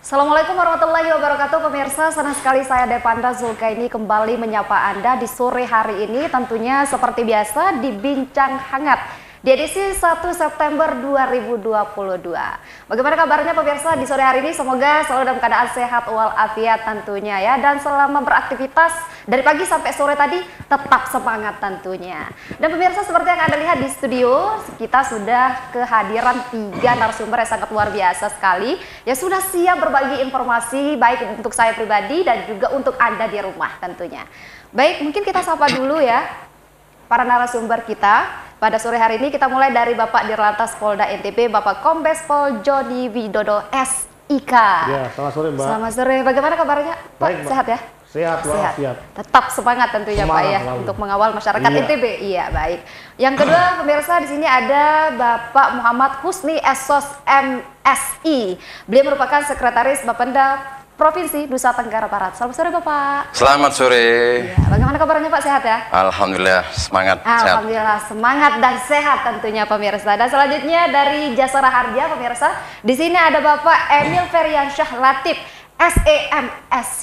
Assalamualaikum warahmatullahi wabarakatuh pemirsa, senang sekali saya Devanda Zulkaini kembali menyapa Anda di sore hari ini, tentunya seperti biasa di Bincang Hangat di edisi 1 September 2022. Bagaimana kabarnya pemirsa di sore hari ini? Semoga selalu dalam keadaan sehat walafiat tentunya ya, dan selama beraktivitas dari pagi sampai sore tadi tetap semangat tentunya. Dan pemirsa, seperti yang Anda lihat di studio, kita sudah kehadiran 3 narasumber yang sangat luar biasa sekali yang sudah siap berbagi informasi baik untuk saya pribadi dan juga untuk Anda di rumah tentunya. Baik, mungkin kita sapa dulu ya para narasumber kita. Pada sore hari ini kita mulai dari Bapak Dirlantas Polda NTB, Bapak Kombes Pol Joni Widodo SIK. Ya, selamat sore Mbak. Selamat sore. Bagaimana kabarnya Pak? Baik, Mbak. Sehat ya? Sehat, Sehat. siap. Tetap semangat tentunya Semangat Pak ya selalu. untuk mengawal masyarakat Iya. NTB. Iya, baik. Yang kedua pemirsa, di sini ada Bapak Muhammad Husni Esos MSI. Beliau merupakan Sekretaris Bapenda Provinsi Nusa Tenggara Barat. Selamat sore Bapak. Selamat sore. Ya, bagaimana kabarnya Pak? Sehat ya? Alhamdulillah semangat. Sehat. Alhamdulillah semangat dan sehat tentunya pemirsa. Dan selanjutnya dari Jasara Harja pemirsa, di sini ada Bapak Emil Feriansyah Latif SEMSC.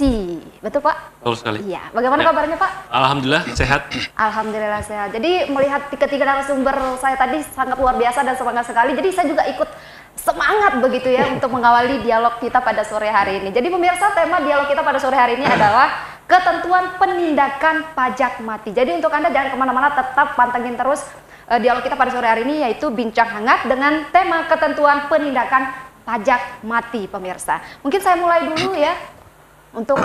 Betul Pak? Betul sekali. Iya. Bagaimana Ya. kabarnya Pak? Alhamdulillah sehat. Alhamdulillah sehat. Jadi melihat ketiga narasumber saya tadi sangat luar biasa dan semangat sekali. Jadi saya juga ikut semangat begitu ya untuk mengawali dialog kita pada sore hari ini. Jadi pemirsa, tema dialog kita pada sore hari ini adalah ketentuan penindakan pajak mati. Jadi untuk Anda jangan kemana-mana, tetap pantengin terus dialog kita pada sore hari ini, yaitu Bincang Hangat dengan tema ketentuan penindakan pajak mati pemirsa. Mungkin saya mulai dulu ya untuk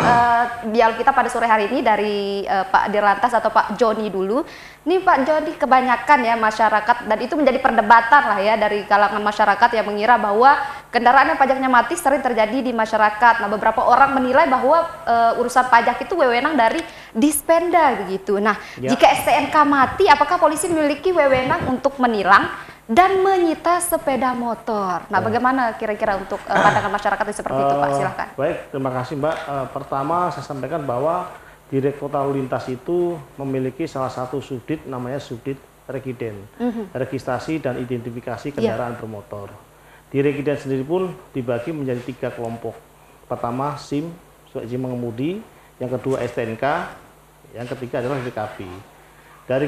dialog kita pada sore hari ini dari Pak Dirlantas atau Pak Joni dulu. Ini Pak Joni, kebanyakan ya masyarakat, dan itu menjadi perdebatan lah ya dari kalangan masyarakat yang mengira bahwa kendaraan yang pajaknya mati sering terjadi di masyarakat. Nah, beberapa orang menilai bahwa urusan pajak itu wewenang dari Dispenda begitu. Nah, Ya. jika STNK mati, apakah polisi memiliki wewenang untuk menilang dan menyita sepeda motor? Nah, bagaimana kira-kira untuk pandangan masyarakat seperti itu Pak? Silahkan. Baik, terima kasih Mbak. Pertama saya sampaikan bahwa Direktorat Lalu Lintas itu memiliki salah satu sudit namanya sudit regiden, registrasi dan identifikasi kendaraan bermotor. Di regiden sendiri pun dibagi menjadi 3 kelompok. Pertama SIM, surat izin mengemudi, yang kedua STNK, yang ketiga adalah BPKB. Dari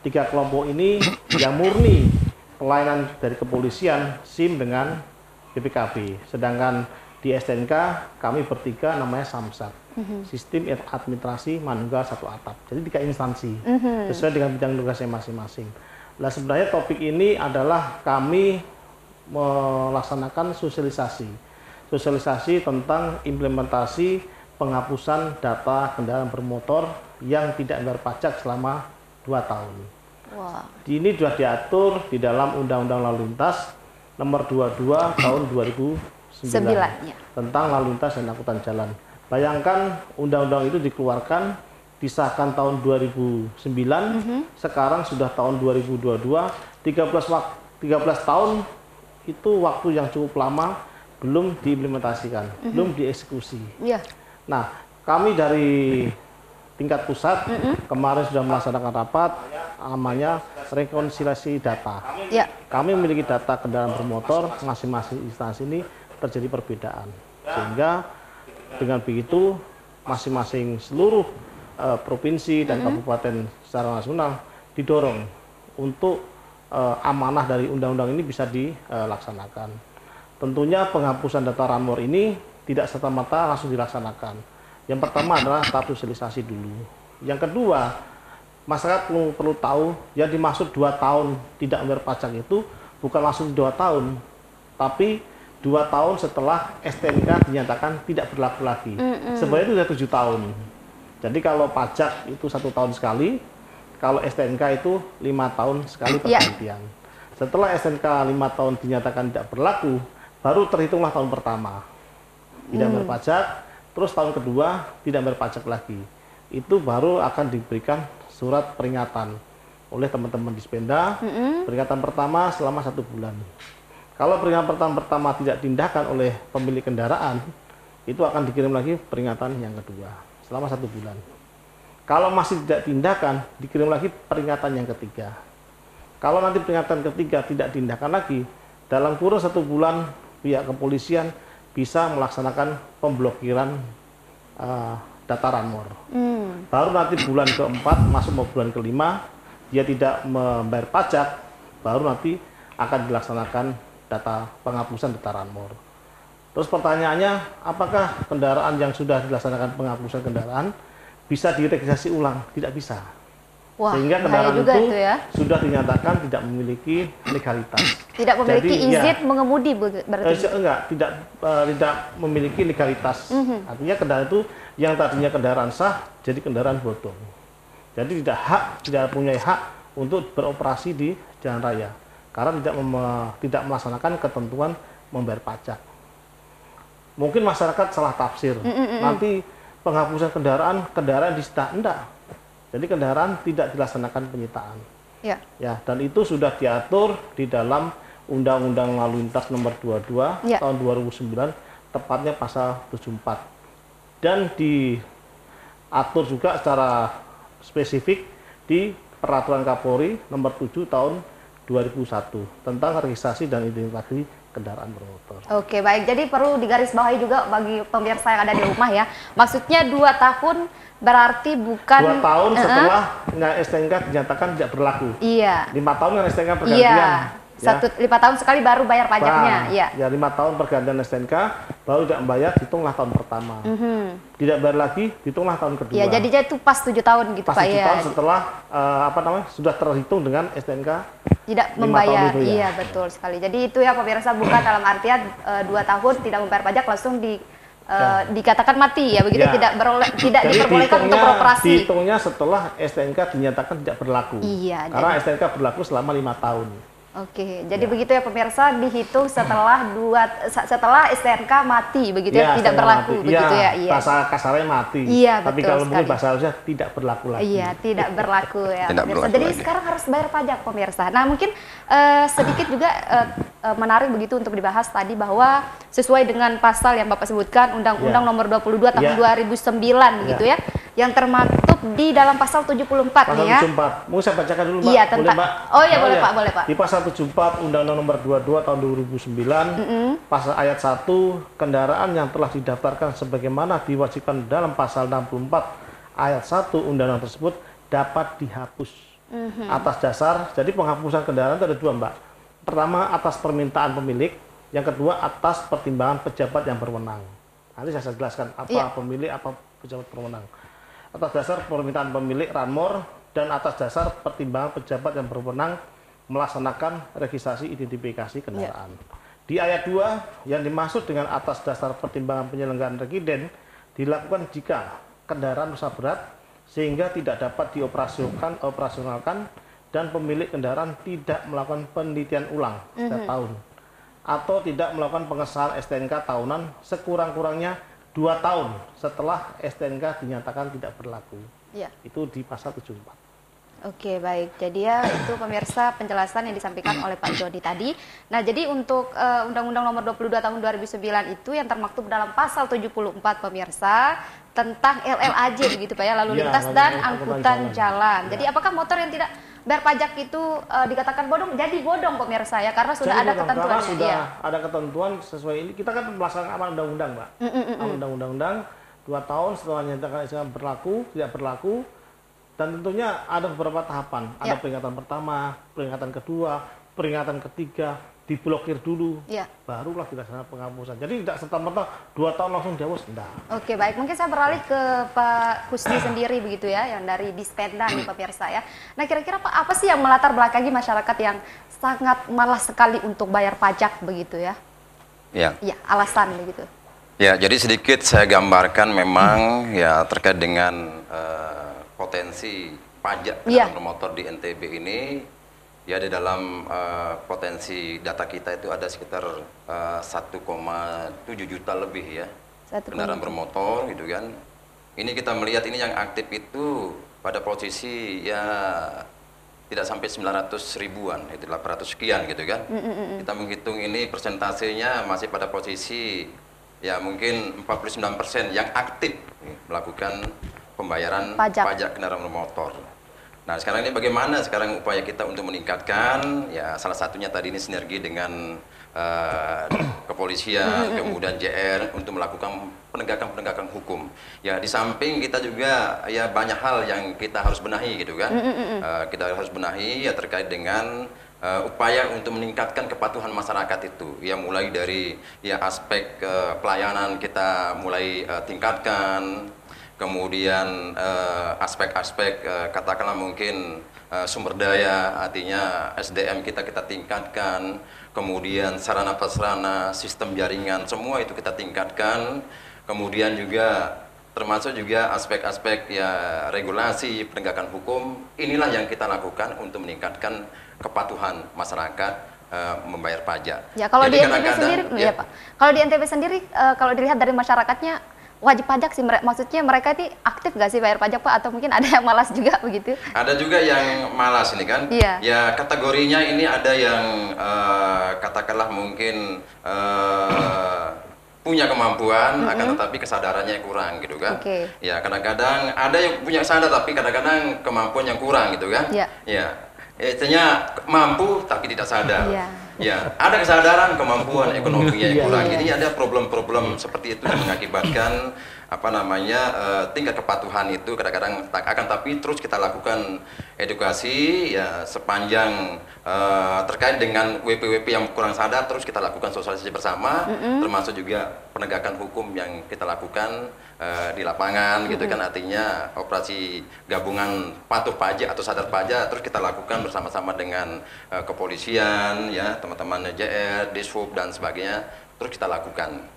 tiga kelompok ini yang murni pelayanan dari kepolisian SIM dengan BPKB, sedangkan di STNK kami bertiga namanya Samsat, Sistem Administrasi Manunggal Satu Atap. Jadi 3 instansi sesuai dengan bidang tugasnya masing-masing. Nah, sebenarnya topik ini adalah kami melaksanakan sosialisasi tentang implementasi penghapusan data kendaraan bermotor yang tidak membayar pajak selama 2 tahun. Wah. Ini sudah diatur di dalam Undang-Undang Lalu Lintas Nomor 22 Tahun 2009 Ya. tentang lalu lintas dan angkutan jalan. Bayangkan undang-undang itu dikeluarkan, disahkan tahun 2009, sekarang sudah tahun 2022, 13 tahun itu waktu yang cukup lama belum diimplementasikan, belum dieksekusi. Iya. Nah, kami dari tingkat pusat kemarin sudah melaksanakan rapat namanya rekonsiliasi data. Ya. Kami memiliki data kendaraan bermotor, masing-masing instansi ini terjadi perbedaan. Sehingga dengan begitu masing-masing seluruh provinsi dan kabupaten secara nasional didorong untuk amanah dari undang-undang ini bisa dilaksanakan. Tentunya penghapusan data RANMOR ini tidak serta-merta langsung dilaksanakan. Yang pertama adalah tahap sosialisasi dulu. Yang kedua, masyarakat perlu tahu yang dimaksud 2 tahun tidak membayar pajak itu bukan langsung 2 tahun, tapi 2 tahun setelah STNK dinyatakan tidak berlaku lagi. Sebenarnya itu sudah 7 tahun. Jadi kalau pajak itu 1 tahun sekali, kalau STNK itu 5 tahun sekali pergantian. Setelah STNK 5 tahun dinyatakan tidak berlaku, baru terhitunglah tahun pertama tidak membayar pajak, terus tahun kedua tidak membayar pajak lagi. Itu baru akan diberikan surat peringatan oleh teman-teman Dispenda. Peringatan pertama selama 1 bulan. Kalau peringatan pertama tidak tindakan oleh pemilik kendaraan, itu akan dikirim lagi peringatan yang kedua selama 1 bulan. Kalau masih tidak tindakan, dikirim lagi peringatan yang ketiga. Kalau nanti peringatan ketiga tidak tindakan lagi, dalam kurun 1 bulan pihak kepolisian bisa melaksanakan pemblokiran data Ranmor. Baru nanti bulan keempat masuk mau bulan kelima dia tidak membayar pajak, baru nanti akan dilaksanakan data penghapusan data Ranmor. Terus pertanyaannya, apakah kendaraan yang sudah dilaksanakan penghapusan kendaraan bisa diregistrasi ulang? Tidak bisa. Wah, sehingga kendaraan juga itu ya. sudah dinyatakan tidak memiliki legalitas. Tidak memiliki Jadi, izin ya, mengemudi berarti? Enggak, tidak memiliki legalitas. Artinya kendaraan itu yang tadinya kendaraan sah jadi kendaraan bodong. Jadi tidak punya hak untuk beroperasi di jalan raya karena tidak melaksanakan ketentuan membayar pajak. Mungkin masyarakat salah tafsir. Nanti penghapusan kendaraan disita, enggak. Jadi kendaraan tidak dilaksanakan penyitaan. Ya. Ya, dan itu sudah diatur di dalam Undang-Undang Lalu Lintas Nomor 22 ya. tahun 2009, tepatnya pasal 74. Dan diatur juga secara spesifik di Peraturan Kapolri Nomor 7 tahun 2001 tentang registrasi dan identifikasi kendaraan bermotor. Oke, baik. Jadi perlu digarisbawahi juga bagi pemirsa yang ada di rumah ya. Maksudnya 2 tahun berarti bukan 2 tahun setelah STNK dinyatakan tidak berlaku. Iya. 5 tahun kan STNK pergantian. Iya. 5 tahun sekali baru bayar pajaknya. Iya. Ya 5 tahun pergantian STNK baru tidak membayar, hitunglah tahun pertama. Tidak bayar lagi, hitunglah tahun kedua. Iya, jadi itu pas 7 tahun gitu pas Pak 7 ya. tahun setelah sudah terhitung dengan STNK tidak membayar. itu, ya. Iya, betul sekali. Jadi itu ya pemirsa, bukan dalam artian 2 tahun tidak membayar pajak langsung dikatakan mati ya, begitu, tidak diperbolehkan untuk beroperasi. Dihitungnya setelah STNK dinyatakan tidak berlaku. Iya. Karena STNK berlaku selama 5 tahun. Oke, jadi begitu ya pemirsa, dihitung setelah STNK mati, begitu ya, tidak berlaku, mati. Begitu ya. Iya. Bahasa kasarnya mati. Iya, tapi betul kalau mungkin sekali. bahasa halusnya tidak berlaku lagi. Iya, tidak berlaku ya. Tidak pemirsa. berlaku Jadi lagi. sekarang harus bayar pajak pemirsa. Nah, mungkin sedikit juga menarik begitu untuk dibahas tadi bahwa sesuai dengan pasal yang Bapak sebutkan Undang-Undang Nomor 22 tahun 2009 begitu ya, yang termaktub di dalam pasal 74 Pasal nih ya. 74. Mau saya bacakan dulu, Mbak? Iya, Boleh, tentang. Mbak? Oh iya, boleh Pak, boleh Pak. Di pasal 74 Undang-Undang Nomor 22 tahun 2009, pasal ayat 1, kendaraan yang telah didaftarkan sebagaimana diwajibkan dalam pasal 64 ayat 1 undang-undang tersebut dapat dihapus atas dasar. Jadi penghapusan kendaraan itu ada 2, Mbak. Pertama, atas permintaan pemilik, yang kedua atas pertimbangan pejabat yang berwenang. Nanti saya jelaskan apa pemilik, apa pejabat berwenang. Atas dasar permintaan pemilik Ranmor dan atas dasar pertimbangan pejabat yang berwenang melaksanakan registrasi identifikasi kendaraan. Di ayat 2 yang dimaksud dengan atas dasar pertimbangan penyelenggaraan regiden dilakukan jika kendaraan rusak berat sehingga tidak dapat operasionalkan dan pemilik kendaraan tidak melakukan penelitian ulang setiap tahun atau tidak melakukan pengesahan STNK tahunan sekurang-kurangnya 2 tahun setelah STNK dinyatakan tidak berlaku. Iya. Itu di pasal 74. Oke, baik. Jadi ya itu pemirsa penjelasan yang disampaikan oleh Pak Jody tadi. Nah, jadi untuk Undang-Undang Nomor 22 tahun 2009 itu yang termaktub dalam pasal 74 pemirsa tentang LLAJ begitu Pak ya, lalu lintas dan angkutan jalan. Jadi apakah motor yang tidak bayar pajak itu dikatakan bodong? Jadi bodong pemirsa ya, karena sudah ada ketentuannya. Karena sudah ada ketentuan sesuai ini. Kita kan melaksanakan amanat undang-undang, Mbak. Amanat undang-undang 2 tahun setelah dinyatakan berlaku, tidak berlaku. Dan tentunya ada beberapa tahapan. Ada peringatan pertama, peringatan kedua, peringatan ketiga, diblokir dulu, barulah dilaksanakan penghapusan. Jadi tidak serta-merta 2 tahun langsung dihapus, enggak. Oke, baik. Mungkin saya beralih ke Pak Kusdi sendiri begitu ya, yang dari Dispenda nih pemirsa ya. Nah, kira-kira apa sih yang melatar belakangi masyarakat yang sangat malas sekali untuk bayar pajak begitu ya? Ya. Iya, alasan begitu. Ya, jadi sedikit saya gambarkan memang ya terkait dengan potensi pajak kendaraan bermotor di NTB ini. Ya, di dalam potensi data kita itu ada sekitar 1,7 juta lebih ya kendaraan bermotor gitu kan. Ini kita melihat ini yang aktif itu pada posisi ya tidak sampai 900 ribuan, itu 800 sekian gitu kan. Kita menghitung ini persentasenya masih pada posisi ya mungkin 49% yang aktif melakukan pembayaran pajak kendaraan bermotor. Nah, sekarang ini bagaimana sekarang upaya kita untuk meningkatkan? Ya, salah satunya tadi ini sinergi dengan kepolisian, kemudian JR untuk melakukan penegakan hukum. Ya, di samping kita juga ya banyak hal yang kita harus benahi gitu kan. Kita harus benahi ya terkait dengan upaya untuk meningkatkan kepatuhan masyarakat itu. Ya mulai dari ya aspek pelayanan kita mulai tingkatkan, kemudian aspek-aspek katakanlah mungkin sumber daya, artinya SDM kita tingkatkan, kemudian sarana prasarana, sistem jaringan, semua itu kita tingkatkan. Kemudian juga termasuk juga aspek-aspek ya regulasi penegakan hukum, inilah yang kita lakukan untuk meningkatkan kepatuhan masyarakat membayar pajak. Ya, kalau Jadi di NTB sendiri, ya Pak. Kalau di NTB sendiri, kalau dilihat dari masyarakatnya wajib pajak sih, maksudnya mereka ini aktif nggak sih bayar pajak Pak? Atau mungkin ada yang malas juga begitu? Ada juga yang malas ini kan. Iya. Ya kategorinya ini ada yang katakanlah mungkin punya kemampuan, akan tetapi kesadarannya kurang gitu kan. Ya kadang-kadang ada yang punya sadar tapi kadang-kadang kemampuan yang kurang gitu kan. Iya. Ya, artinya mampu tapi tidak sadar. Iya. Ya, ada kesadaran kemampuan ekonominya yang kurang. Jadi ada problem-problem seperti itu yang mengakibatkan apa namanya tingkat kepatuhan itu kadang-kadang akan tapi terus kita lakukan edukasi ya sepanjang terkait dengan WP-WP yang kurang sadar, terus kita lakukan sosialisasi bersama, termasuk juga penegakan hukum yang kita lakukan di lapangan gitu kan, artinya operasi gabungan patuh pajak atau sadar pajak terus kita lakukan bersama-sama dengan kepolisian ya, teman-teman JR, Dishub dan sebagainya, terus kita lakukan.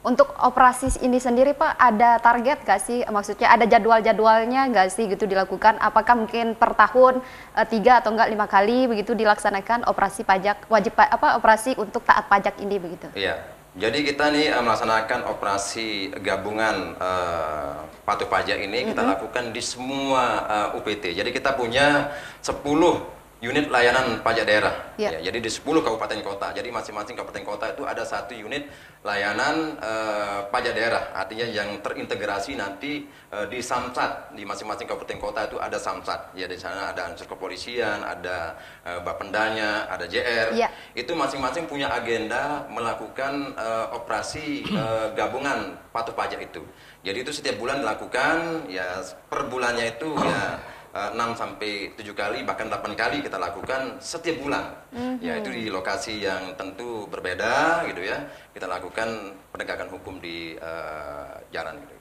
Untuk operasi ini sendiri Pak, ada target nggak sih? Maksudnya ada jadwal-jadwalnya nggak sih gitu dilakukan? Apakah mungkin per tahun 3 atau enggak 5 kali begitu dilaksanakan operasi pajak operasi untuk taat pajak ini begitu? Iya, jadi kita nih melaksanakan operasi gabungan patuh pajak ini kita lakukan di semua UPT. Jadi kita punya 10 unit layanan pajak daerah. Ya, jadi di 10 kabupaten kota. Jadi masing-masing kabupaten kota itu ada 1 unit layanan pajak daerah. Artinya yang terintegrasi nanti di Samsat. Di masing-masing kabupaten kota itu ada Samsat. Ya, di sana ada unsur kepolisian, ada Bapendanya, ada JR. Ya. Itu masing-masing punya agenda melakukan operasi gabungan patuh pajak itu. Jadi itu setiap bulan dilakukan, ya per bulannya itu ya 6 sampai 7 kali bahkan 8 kali kita lakukan setiap bulan. Yaitu di lokasi yang tentu berbeda gitu ya. Kita lakukan penegakan hukum di jalan gitu.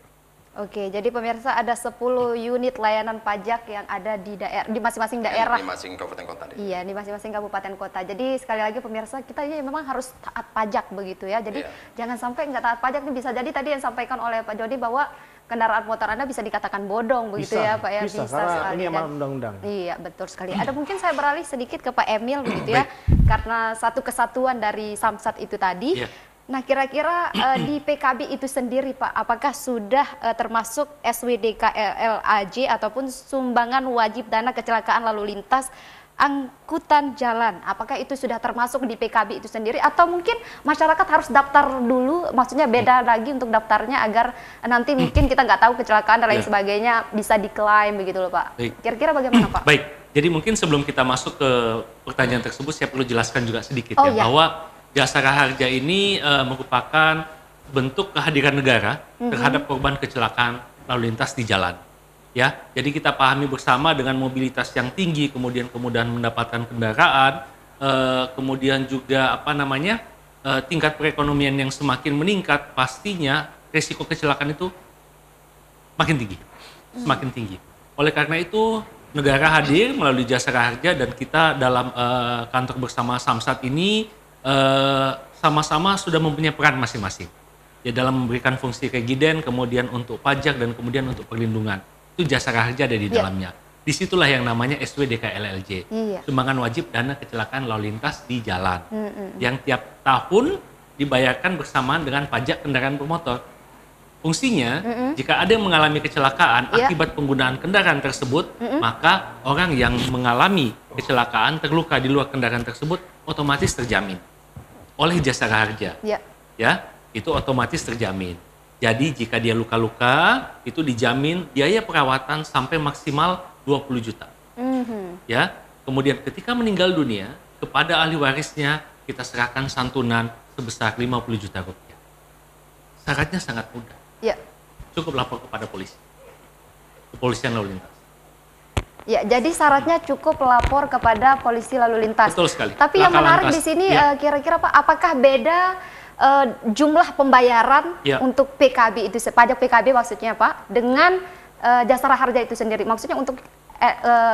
Oke, jadi pemirsa ada 10 unit layanan pajak yang ada di daerah, di masing-masing daerah. Di masing kabupaten kota. Iya, di masing-masing kabupaten kota. Jadi sekali lagi pemirsa, kita ya memang harus taat pajak begitu ya. Jadi jangan sampai nggak taat pajak. Ini bisa jadi tadi yang disampaikan oleh Pak Jody bahwa kendaraan motor Anda bisa dikatakan bodong begitu ya Pak ya. Bisa karena sekali, ini amanat undang-undang. Iya, betul sekali. Ada mungkin saya beralih sedikit ke Pak Emil begitu ya. Karena satu kesatuan dari Samsat itu tadi. Nah, kira-kira di PKB itu sendiri Pak, apakah sudah termasuk SWDKLLAJ ataupun sumbangan wajib dana kecelakaan lalu lintas angkutan jalan? Apakah itu sudah termasuk di PKB itu sendiri atau mungkin masyarakat harus daftar dulu, maksudnya beda lagi untuk daftarnya agar nanti mungkin kita nggak tahu kecelakaan dan lain sebagainya bisa diklaim begitu loh Pak. Kira-kira bagaimana Pak? Baik, jadi mungkin sebelum kita masuk ke pertanyaan tersebut saya perlu jelaskan juga sedikit bahwa jasa raharja ini merupakan bentuk kehadiran negara terhadap korban kecelakaan lalu lintas di jalan. Ya, jadi kita pahami bersama dengan mobilitas yang tinggi, kemudian kemudahan mendapatkan kendaraan, kemudian juga tingkat perekonomian yang semakin meningkat, pastinya risiko kecelakaan itu makin tinggi, semakin tinggi. Oleh karena itu negara hadir melalui jasa raharja dan kita dalam kantor bersama Samsat ini sama-sama sudah mempunyai peran masing-masing ya dalam memberikan fungsi regiden, kemudian untuk pajak dan kemudian untuk perlindungan. Itu jasa raharja ada di dalamnya. Disitulah yang namanya SWDKLLJ, sumbangan wajib dana kecelakaan lalu lintas di jalan, yang tiap tahun dibayarkan bersamaan dengan pajak kendaraan bermotor. Fungsinya, jika ada yang mengalami kecelakaan akibat penggunaan kendaraan tersebut, maka orang yang mengalami kecelakaan terluka di luar kendaraan tersebut otomatis terjamin oleh jasa raharja. Ya, itu otomatis terjamin. Jadi jika dia luka-luka, itu dijamin biaya perawatan sampai maksimal 20 juta. Ya, kemudian ketika meninggal dunia, kepada ahli warisnya kita serahkan santunan sebesar 50 juta rupiah. Syaratnya sangat mudah. Ya. Cukup lapor kepada polisi. Kepolisian lalu lintas. Ya, jadi syaratnya cukup lapor kepada polisi lalu lintas. Betul sekali. Tapi yang menarik di sini kira-kira Pak, apakah beda jumlah pembayaran untuk PKB itu, pajak PKB maksudnya Pak, dengan jasara harja itu sendiri? Maksudnya untuk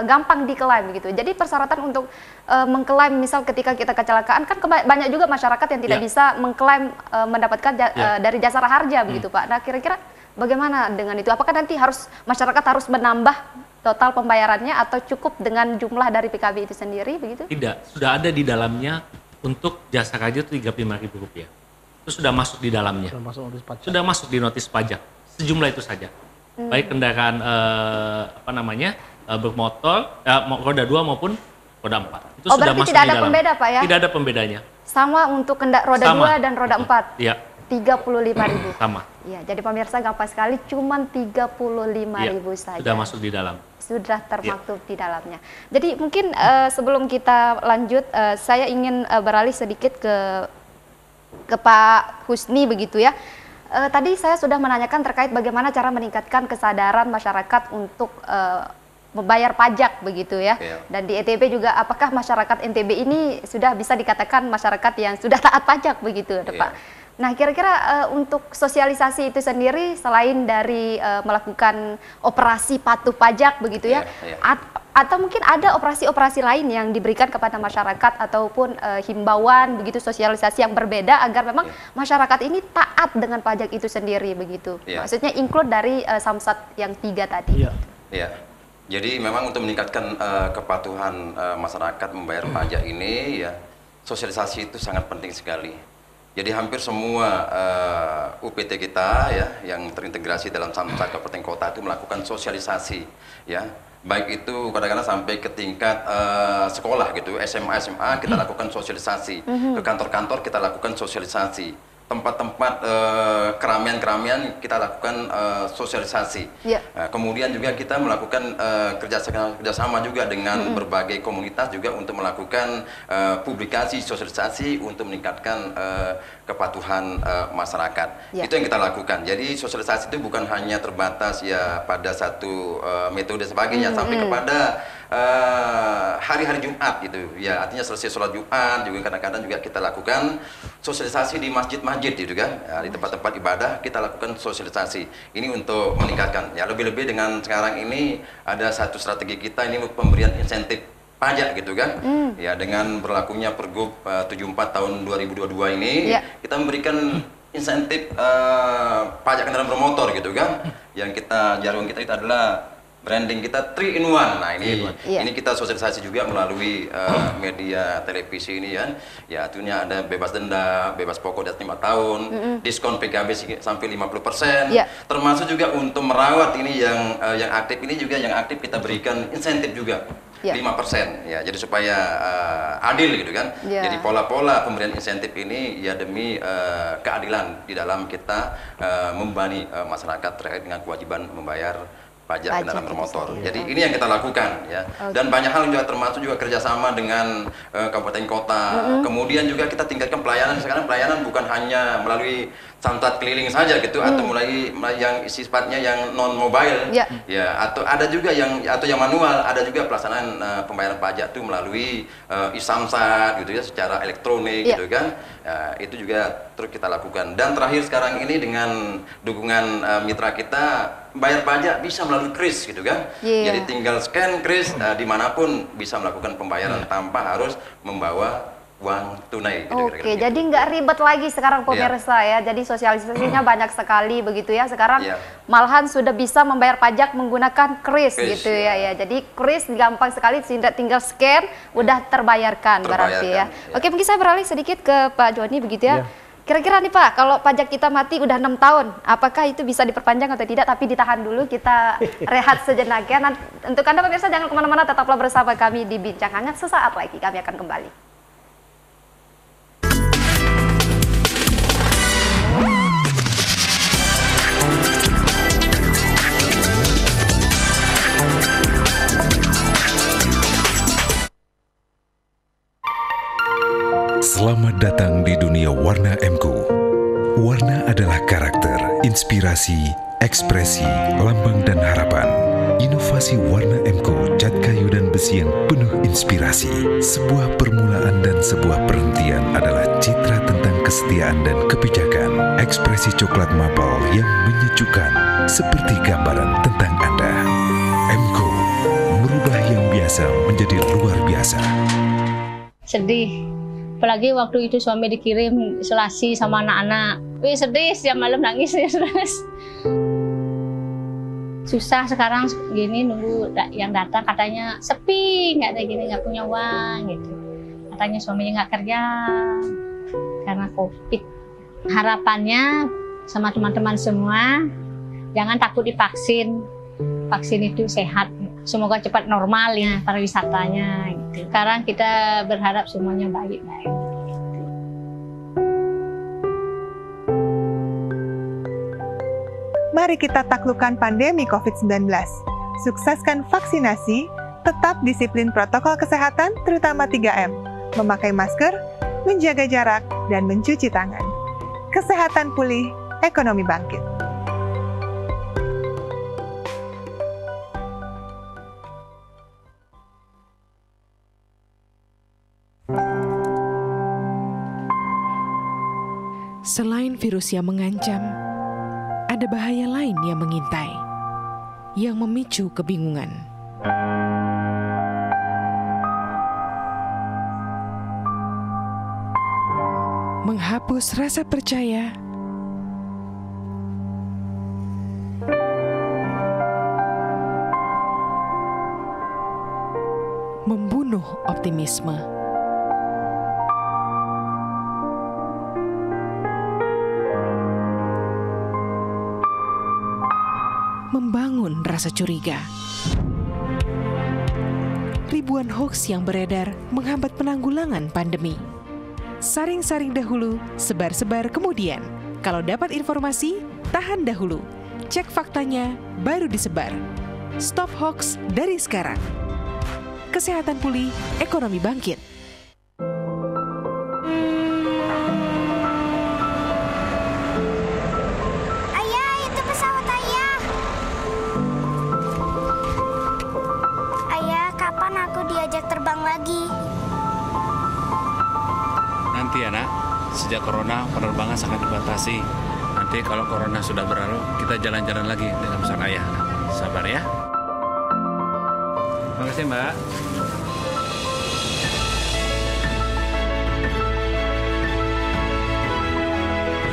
gampang diklaim gitu. Jadi persyaratan untuk mengklaim misal ketika kita kecelakaan kan banyak juga masyarakat yang tidak bisa mengklaim mendapatkan dari jasara harja begitu Pak. Nah, kira-kira bagaimana dengan itu? Apakah nanti masyarakat harus menambah total pembayarannya atau cukup dengan jumlah dari PKB itu sendiri begitu? Tidak, sudah ada di dalamnya untuk jasa harja itu Rp35.000. Itu sudah masuk di dalamnya. Sudah masuk di notis pajak. Sejumlah itu saja. Baik kendaraan bermotor, roda 2 maupun roda 4. Itu sudah masuk tidak di ada dalam. Pembeda Pak ya? Tidak ada pembedanya. Sama untuk roda 2 dan roda 4? Iya. 35.000. Sama. Iya, jadi pemirsa gampang sekali, cuman 35.000 saja. Sudah masuk di dalam. Sudah termaktub di dalamnya. Jadi mungkin sebelum kita lanjut, saya ingin beralih sedikit ke Pak Husni begitu ya. Tadi saya sudah menanyakan terkait bagaimana cara meningkatkan kesadaran masyarakat untuk membayar pajak begitu ya. Dan di NTB juga apakah masyarakat NTB ini sudah bisa dikatakan masyarakat yang sudah taat pajak begitu Pak? Nah, kira-kira untuk sosialisasi itu sendiri selain dari melakukan operasi patuh pajak begitu ya, atau mungkin ada operasi-operasi lain yang diberikan kepada masyarakat ataupun himbauan begitu, sosialisasi yang berbeda agar memang masyarakat ini taat dengan pajak itu sendiri begitu. Maksudnya include dari Samsat yang 3 tadi. Iya. Jadi memang untuk meningkatkan kepatuhan masyarakat membayar pajak ini ya, sosialisasi itu sangat penting sekali. Jadi hampir semua UPT kita ya yang terintegrasi dalam Samsat Kabupaten Kota itu melakukan sosialisasi ya. Baik itu kadang-kadang sampai ke tingkat sekolah gitu, SMA kita lakukan sosialisasi. Ke kantor-kantor kita lakukan sosialisasi. Tempat-tempat keramaian-keramaian kita lakukan sosialisasi. Kemudian juga kita melakukan kerjasama juga dengan berbagai komunitas juga untuk melakukan publikasi sosialisasi untuk meningkatkan kepatuhan masyarakat. Itu yang kita lakukan. Jadi sosialisasi itu bukan hanya terbatas ya pada satu metode sebagainya, sampai kepada hari-hari Jumat gitu ya, artinya selesai sholat Jumat juga kadang-kadang juga kita lakukan sosialisasi di masjid-masjid gitu kan ya, di tempat-tempat ibadah kita lakukan sosialisasi ini untuk meningkatkan ya, lebih-lebih dengan sekarang ini ada satu strategi kita ini pemberian insentif pajak gitu kan ya, dengan berlakunya Pergub 74 tahun 2022 ini kita memberikan insentif pajak kendaraan bermotor gitu kan, yang kita jargon kita itu adalah branding kita 3 in 1. Nah ini kita sosialisasi juga melalui media televisi ini ya. Ya artinya ada bebas denda, bebas pokok di atas 5 tahun, diskon PKB sampai 50%. Termasuk juga untuk merawat ini yang aktif ini juga, yang aktif kita berikan insentif juga 5% ya. Jadi supaya adil gitu kan. Jadi pola-pola pemberian insentif ini ya demi keadilan di dalam kita membebani masyarakat terkait dengan kewajiban membayar pajak kendaraan bermotor. Jadi ini yang kita lakukan ya. Dan banyak hal juga termasuk juga kerjasama dengan kabupaten kota. Kemudian juga kita tingkatkan pelayanan. Sekarang pelayanan bukan hanya melalui Samsat keliling saja gitu, atau mulai yang sifatnya yang non mobile ya, atau ada juga yang manual, ada juga pelaksanaan pembayaran pajak itu melalui e-Samsat gitu ya, secara elektronik gitu kan. Itu juga terus kita lakukan. Dan terakhir sekarang ini dengan dukungan mitra kita, bayar pajak bisa melalui KRIS gitu kan. Jadi tinggal scan KRIS dimanapun bisa melakukan pembayaran tanpa harus membawa uang tunai. Oke, jadi nggak ribet lagi sekarang pemirsa ya. Jadi sosialisasinya banyak sekali begitu ya. Sekarang malahan sudah bisa membayar pajak menggunakan KRIS gitu ya. Jadi KRIS gampang sekali, tinggal scan, udah terbayarkan berarti ya. Oke, mungkin saya beralih sedikit ke Pak Joni begitu ya. Kira-kira nih Pak, kalau pajak kita mati udah 6 tahun, apakah itu bisa diperpanjang atau tidak? Tapi ditahan dulu, kita rehat sejenak ya. Untuk Anda pemirsa jangan kemana-mana, tetaplah bersama kami di Bincang Hangat. Sesaat lagi kami akan kembali. Selama adalah karakter, inspirasi, ekspresi, lambang dan harapan. Inovasi warna Emco, cat kayu dan besi yang penuh inspirasi. Sebuah permulaan dan sebuah perhentian adalah citra tentang kesetiaan dan kebijakan. Ekspresi coklat maple yang menyejukkan, seperti gambaran tentang Anda. Emco, merubah yang biasa menjadi luar biasa. Sedih, apalagi waktu itu suami dikirim isolasi sama anak-anak. Wih, sedih, setiap malam nangis ya. Susah sekarang gini nunggu yang datang, katanya sepi, nggak ada gini, nggak punya uang gitu. Katanya suaminya nggak kerja karena COVID. Harapannya sama teman-teman semua, jangan takut divaksin. Vaksin itu sehat. Semoga cepat normal ya pariwisatanya. Gitu. Sekarang kita berharap semuanya baik-baik. Mari kita taklukkan pandemi COVID-19. Sukseskan vaksinasi, tetap disiplin protokol kesehatan terutama 3M, memakai masker, menjaga jarak, dan mencuci tangan. Kesehatan pulih, ekonomi bangkit. Selain virus yang mengancam, ada bahaya lain yang mengintai, yang memicu kebingungan. Menghapus rasa percaya, membunuh optimisme. Membangun rasa curiga. Ribuan hoaks yang beredar menghambat penanggulangan pandemi. Saring-saring dahulu, sebar-sebar kemudian. Kalau dapat informasi, tahan dahulu. Cek faktanya, baru disebar. Stop hoaks dari sekarang. Kesehatan pulih, ekonomi bangkit. Nanti ya nak, sejak corona penerbangan sangat dibatasi. Nanti kalau corona sudah berlalu, kita jalan-jalan lagi dengan pesan ayah. Sabar ya. Terima kasih Mbak.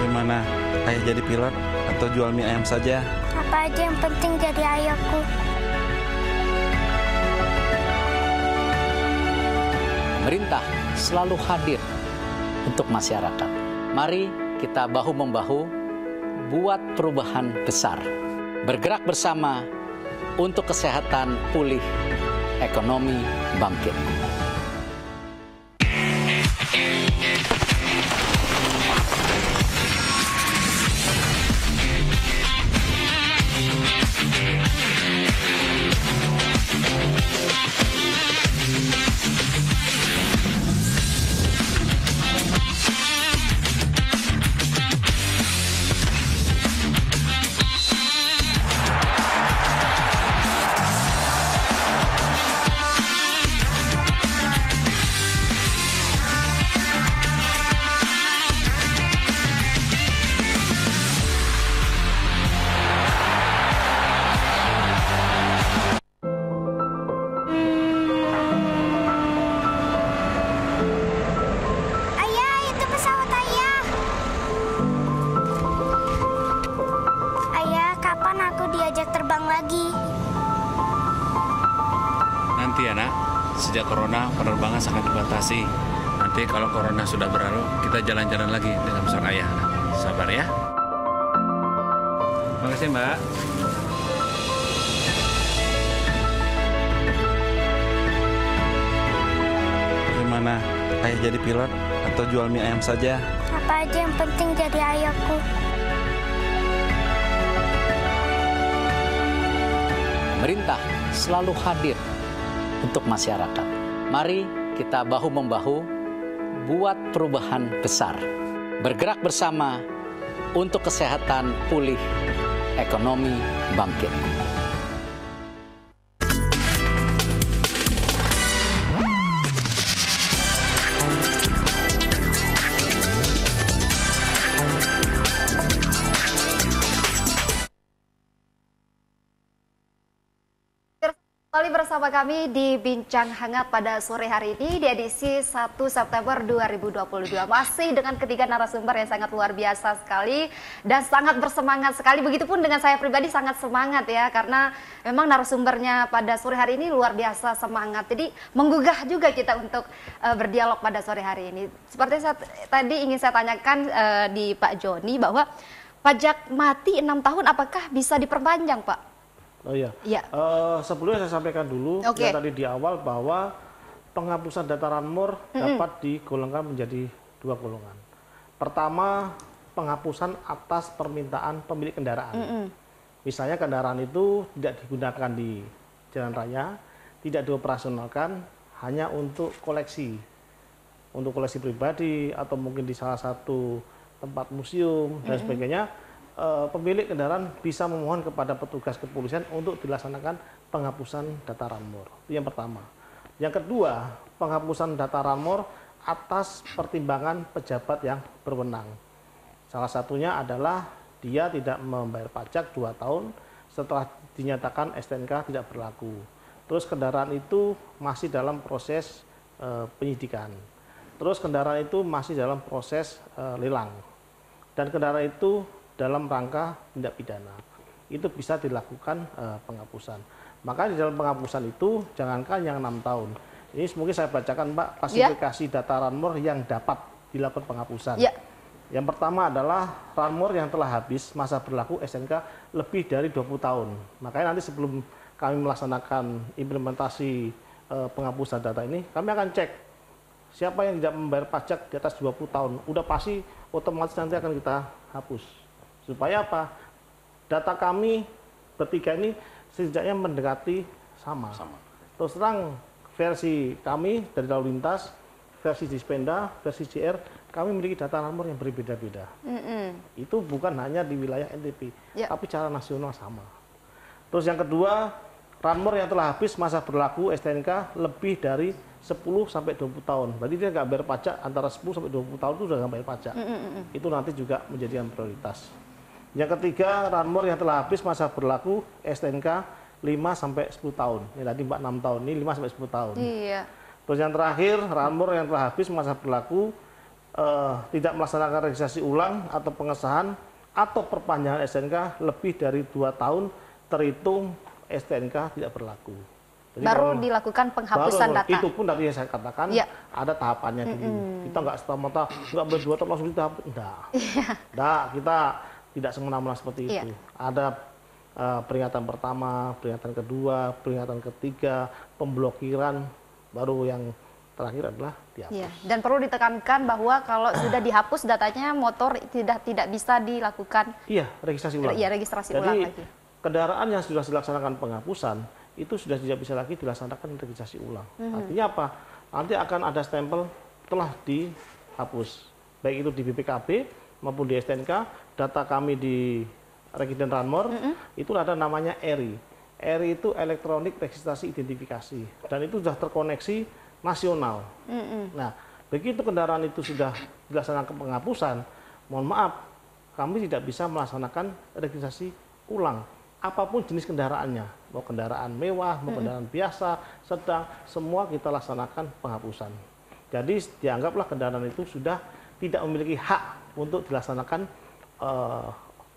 Gimana? Ayah jadi pilot atau jual mie ayam saja? Apa aja yang penting jadi ayahku. Pemerintah selalu hadir untuk masyarakat. Mari kita bahu-membahu buat perubahan besar. Bergerak bersama untuk kesehatan pulih, ekonomi bangkit. Nanti ya nak, sejak corona penerbangan sangat dibatasi. Nanti kalau corona sudah berlalu, kita jalan-jalan lagi dengan pesan ayah. Sabar ya. Terima kasih Mbak. Gimana? Ayah jadi pilot atau jual mie ayam saja? Apa aja yang penting jadi ayahku. Pemerintah selalu hadir untuk masyarakat. Mari kita bahu-membahu buat perubahan besar. Bergerak bersama untuk kesehatan pulih, ekonomi bangkit. Kembali bersama kami di Bincang Hangat pada sore hari ini di edisi 1 September 2022. Masih dengan ketiga narasumber yang sangat luar biasa sekali dan sangat bersemangat sekali. Begitupun dengan saya pribadi sangat semangat ya, karena memang narasumbernya pada sore hari ini luar biasa semangat. Jadi menggugah juga kita untuk berdialog pada sore hari ini. Seperti tadi ingin saya tanyakan di Pak Joni bahwa pajak mati 6 tahun apakah bisa diperpanjang, Pak? Oh iya, sebelumnya saya sampaikan dulu yang tadi di awal bahwa penghapusan data Ranmor dapat digolongkan menjadi 2 golongan. Pertama, penghapusan atas permintaan pemilik kendaraan. Misalnya kendaraan itu tidak digunakan di jalan raya, tidak dioperasionalkan, hanya untuk koleksi pribadi atau mungkin di salah satu tempat museum dan sebagainya. Pemilik kendaraan bisa memohon kepada petugas kepolisian untuk dilaksanakan penghapusan data Ranmor. Itu yang pertama. Yang kedua, penghapusan data Ranmor atas pertimbangan pejabat yang berwenang. Salah satunya adalah dia tidak membayar pajak 2 tahun setelah dinyatakan STNK tidak berlaku. Terus kendaraan itu masih dalam proses penyidikan. Terus kendaraan itu masih dalam proses lelang. Dan kendaraan itu dalam rangka tindak pidana, itu bisa dilakukan penghapusan. Maka di dalam penghapusan itu jangankan yang 6 tahun. Ini mungkin saya bacakan, Mbak, klasifikasi data Ranmor yang dapat dilakukan penghapusan. Yang pertama adalah Ranmor yang telah habis masa berlaku STNK lebih dari 20 tahun. Makanya nanti sebelum kami melaksanakan implementasi penghapusan data ini, kami akan cek siapa yang tidak membayar pajak di atas 20 tahun. Udah pasti otomatis nanti akan kita hapus. Supaya apa? Data kami bertiga ini setidaknya mendekati sama. Terus terang versi kami dari lalu lintas, versi Dispenda, versi JR, kami memiliki data Ranmor yang berbeda-beda. Itu bukan hanya di wilayah NTB, tapi secara nasional sama. Terus yang kedua, Ranmor yang telah habis masa berlaku STNK lebih dari 10 sampai 20 tahun. Berarti dia nggak bayar pajak antara 10 sampai 20 tahun itu sudah nggak bayar pajak. Itu nanti juga menjadi prioritas. Yang ketiga, Ranmor yang telah habis masa berlaku STNK 5 sampai 10 tahun. Ini tadi Mbak 6 tahun, ini 5 sampai 10 tahun. Iya. Terus yang terakhir, Ranmor yang telah habis masa berlaku tidak melaksanakan registrasi ulang atau pengesahan atau perpanjangan STNK lebih dari 2 tahun terhitung STNK tidak berlaku. Jadi baru dilakukan penghapusan data. Itu pun tadi yang saya katakan ada tahapannya dulu. Kita nggak serta-merta nggak ber2 tahun langsung ditahap. Enggak, kita tidak semena-mena seperti itu. Ada peringatan pertama, peringatan kedua, peringatan ketiga, pemblokiran, baru yang terakhir adalah dihapus. Dan perlu ditekankan bahwa kalau sudah dihapus datanya motor tidak bisa dilakukan. Registrasi ulang. Registrasi ulang lagi. Kendaraan yang sudah dilaksanakan penghapusan itu sudah tidak bisa lagi dilaksanakan registrasi ulang. Artinya apa? Nanti akan ada stempel telah dihapus. Baik itu di BPKB maupun di STNK, data kami di Regiden Ranmor, itu ada namanya ERI. ERI itu elektronik registrasi identifikasi. Dan itu sudah terkoneksi nasional. Nah, begitu kendaraan itu sudah dilaksanakan penghapusan, mohon maaf, kami tidak bisa melaksanakan registrasi ulang. Apapun jenis kendaraannya, mau kendaraan mewah, mau kendaraan biasa, sedang, semua kita laksanakan penghapusan. Jadi dianggaplah kendaraan itu sudah tidak memiliki hak untuk dilaksanakan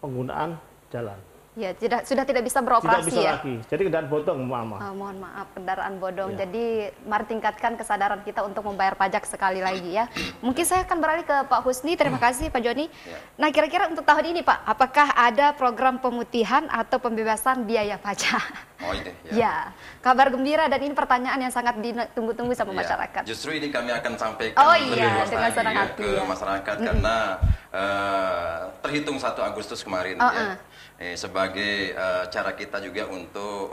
penggunaan jalan. Ya, sudah tidak bisa beroperasi. Tidak bisa lagi. Jadi kendaraan bodong, mohon maaf, kendaraan bodong. Jadi mari tingkatkan kesadaran kita untuk membayar pajak sekali lagi ya. Mungkin saya akan beralih ke Pak Husni. Terima kasih Pak Joni. Nah, kira-kira untuk tahun ini Pak, apakah ada program pemutihan atau pembebasan biaya pajak? Oh ini ya. Kabar gembira dan ini pertanyaan yang sangat ditunggu-tunggu sama masyarakat. Justru ini kami akan sampaikan dengan senang hati ke masyarakat karena terhitung 1 Agustus kemarin sebagai cara kita juga untuk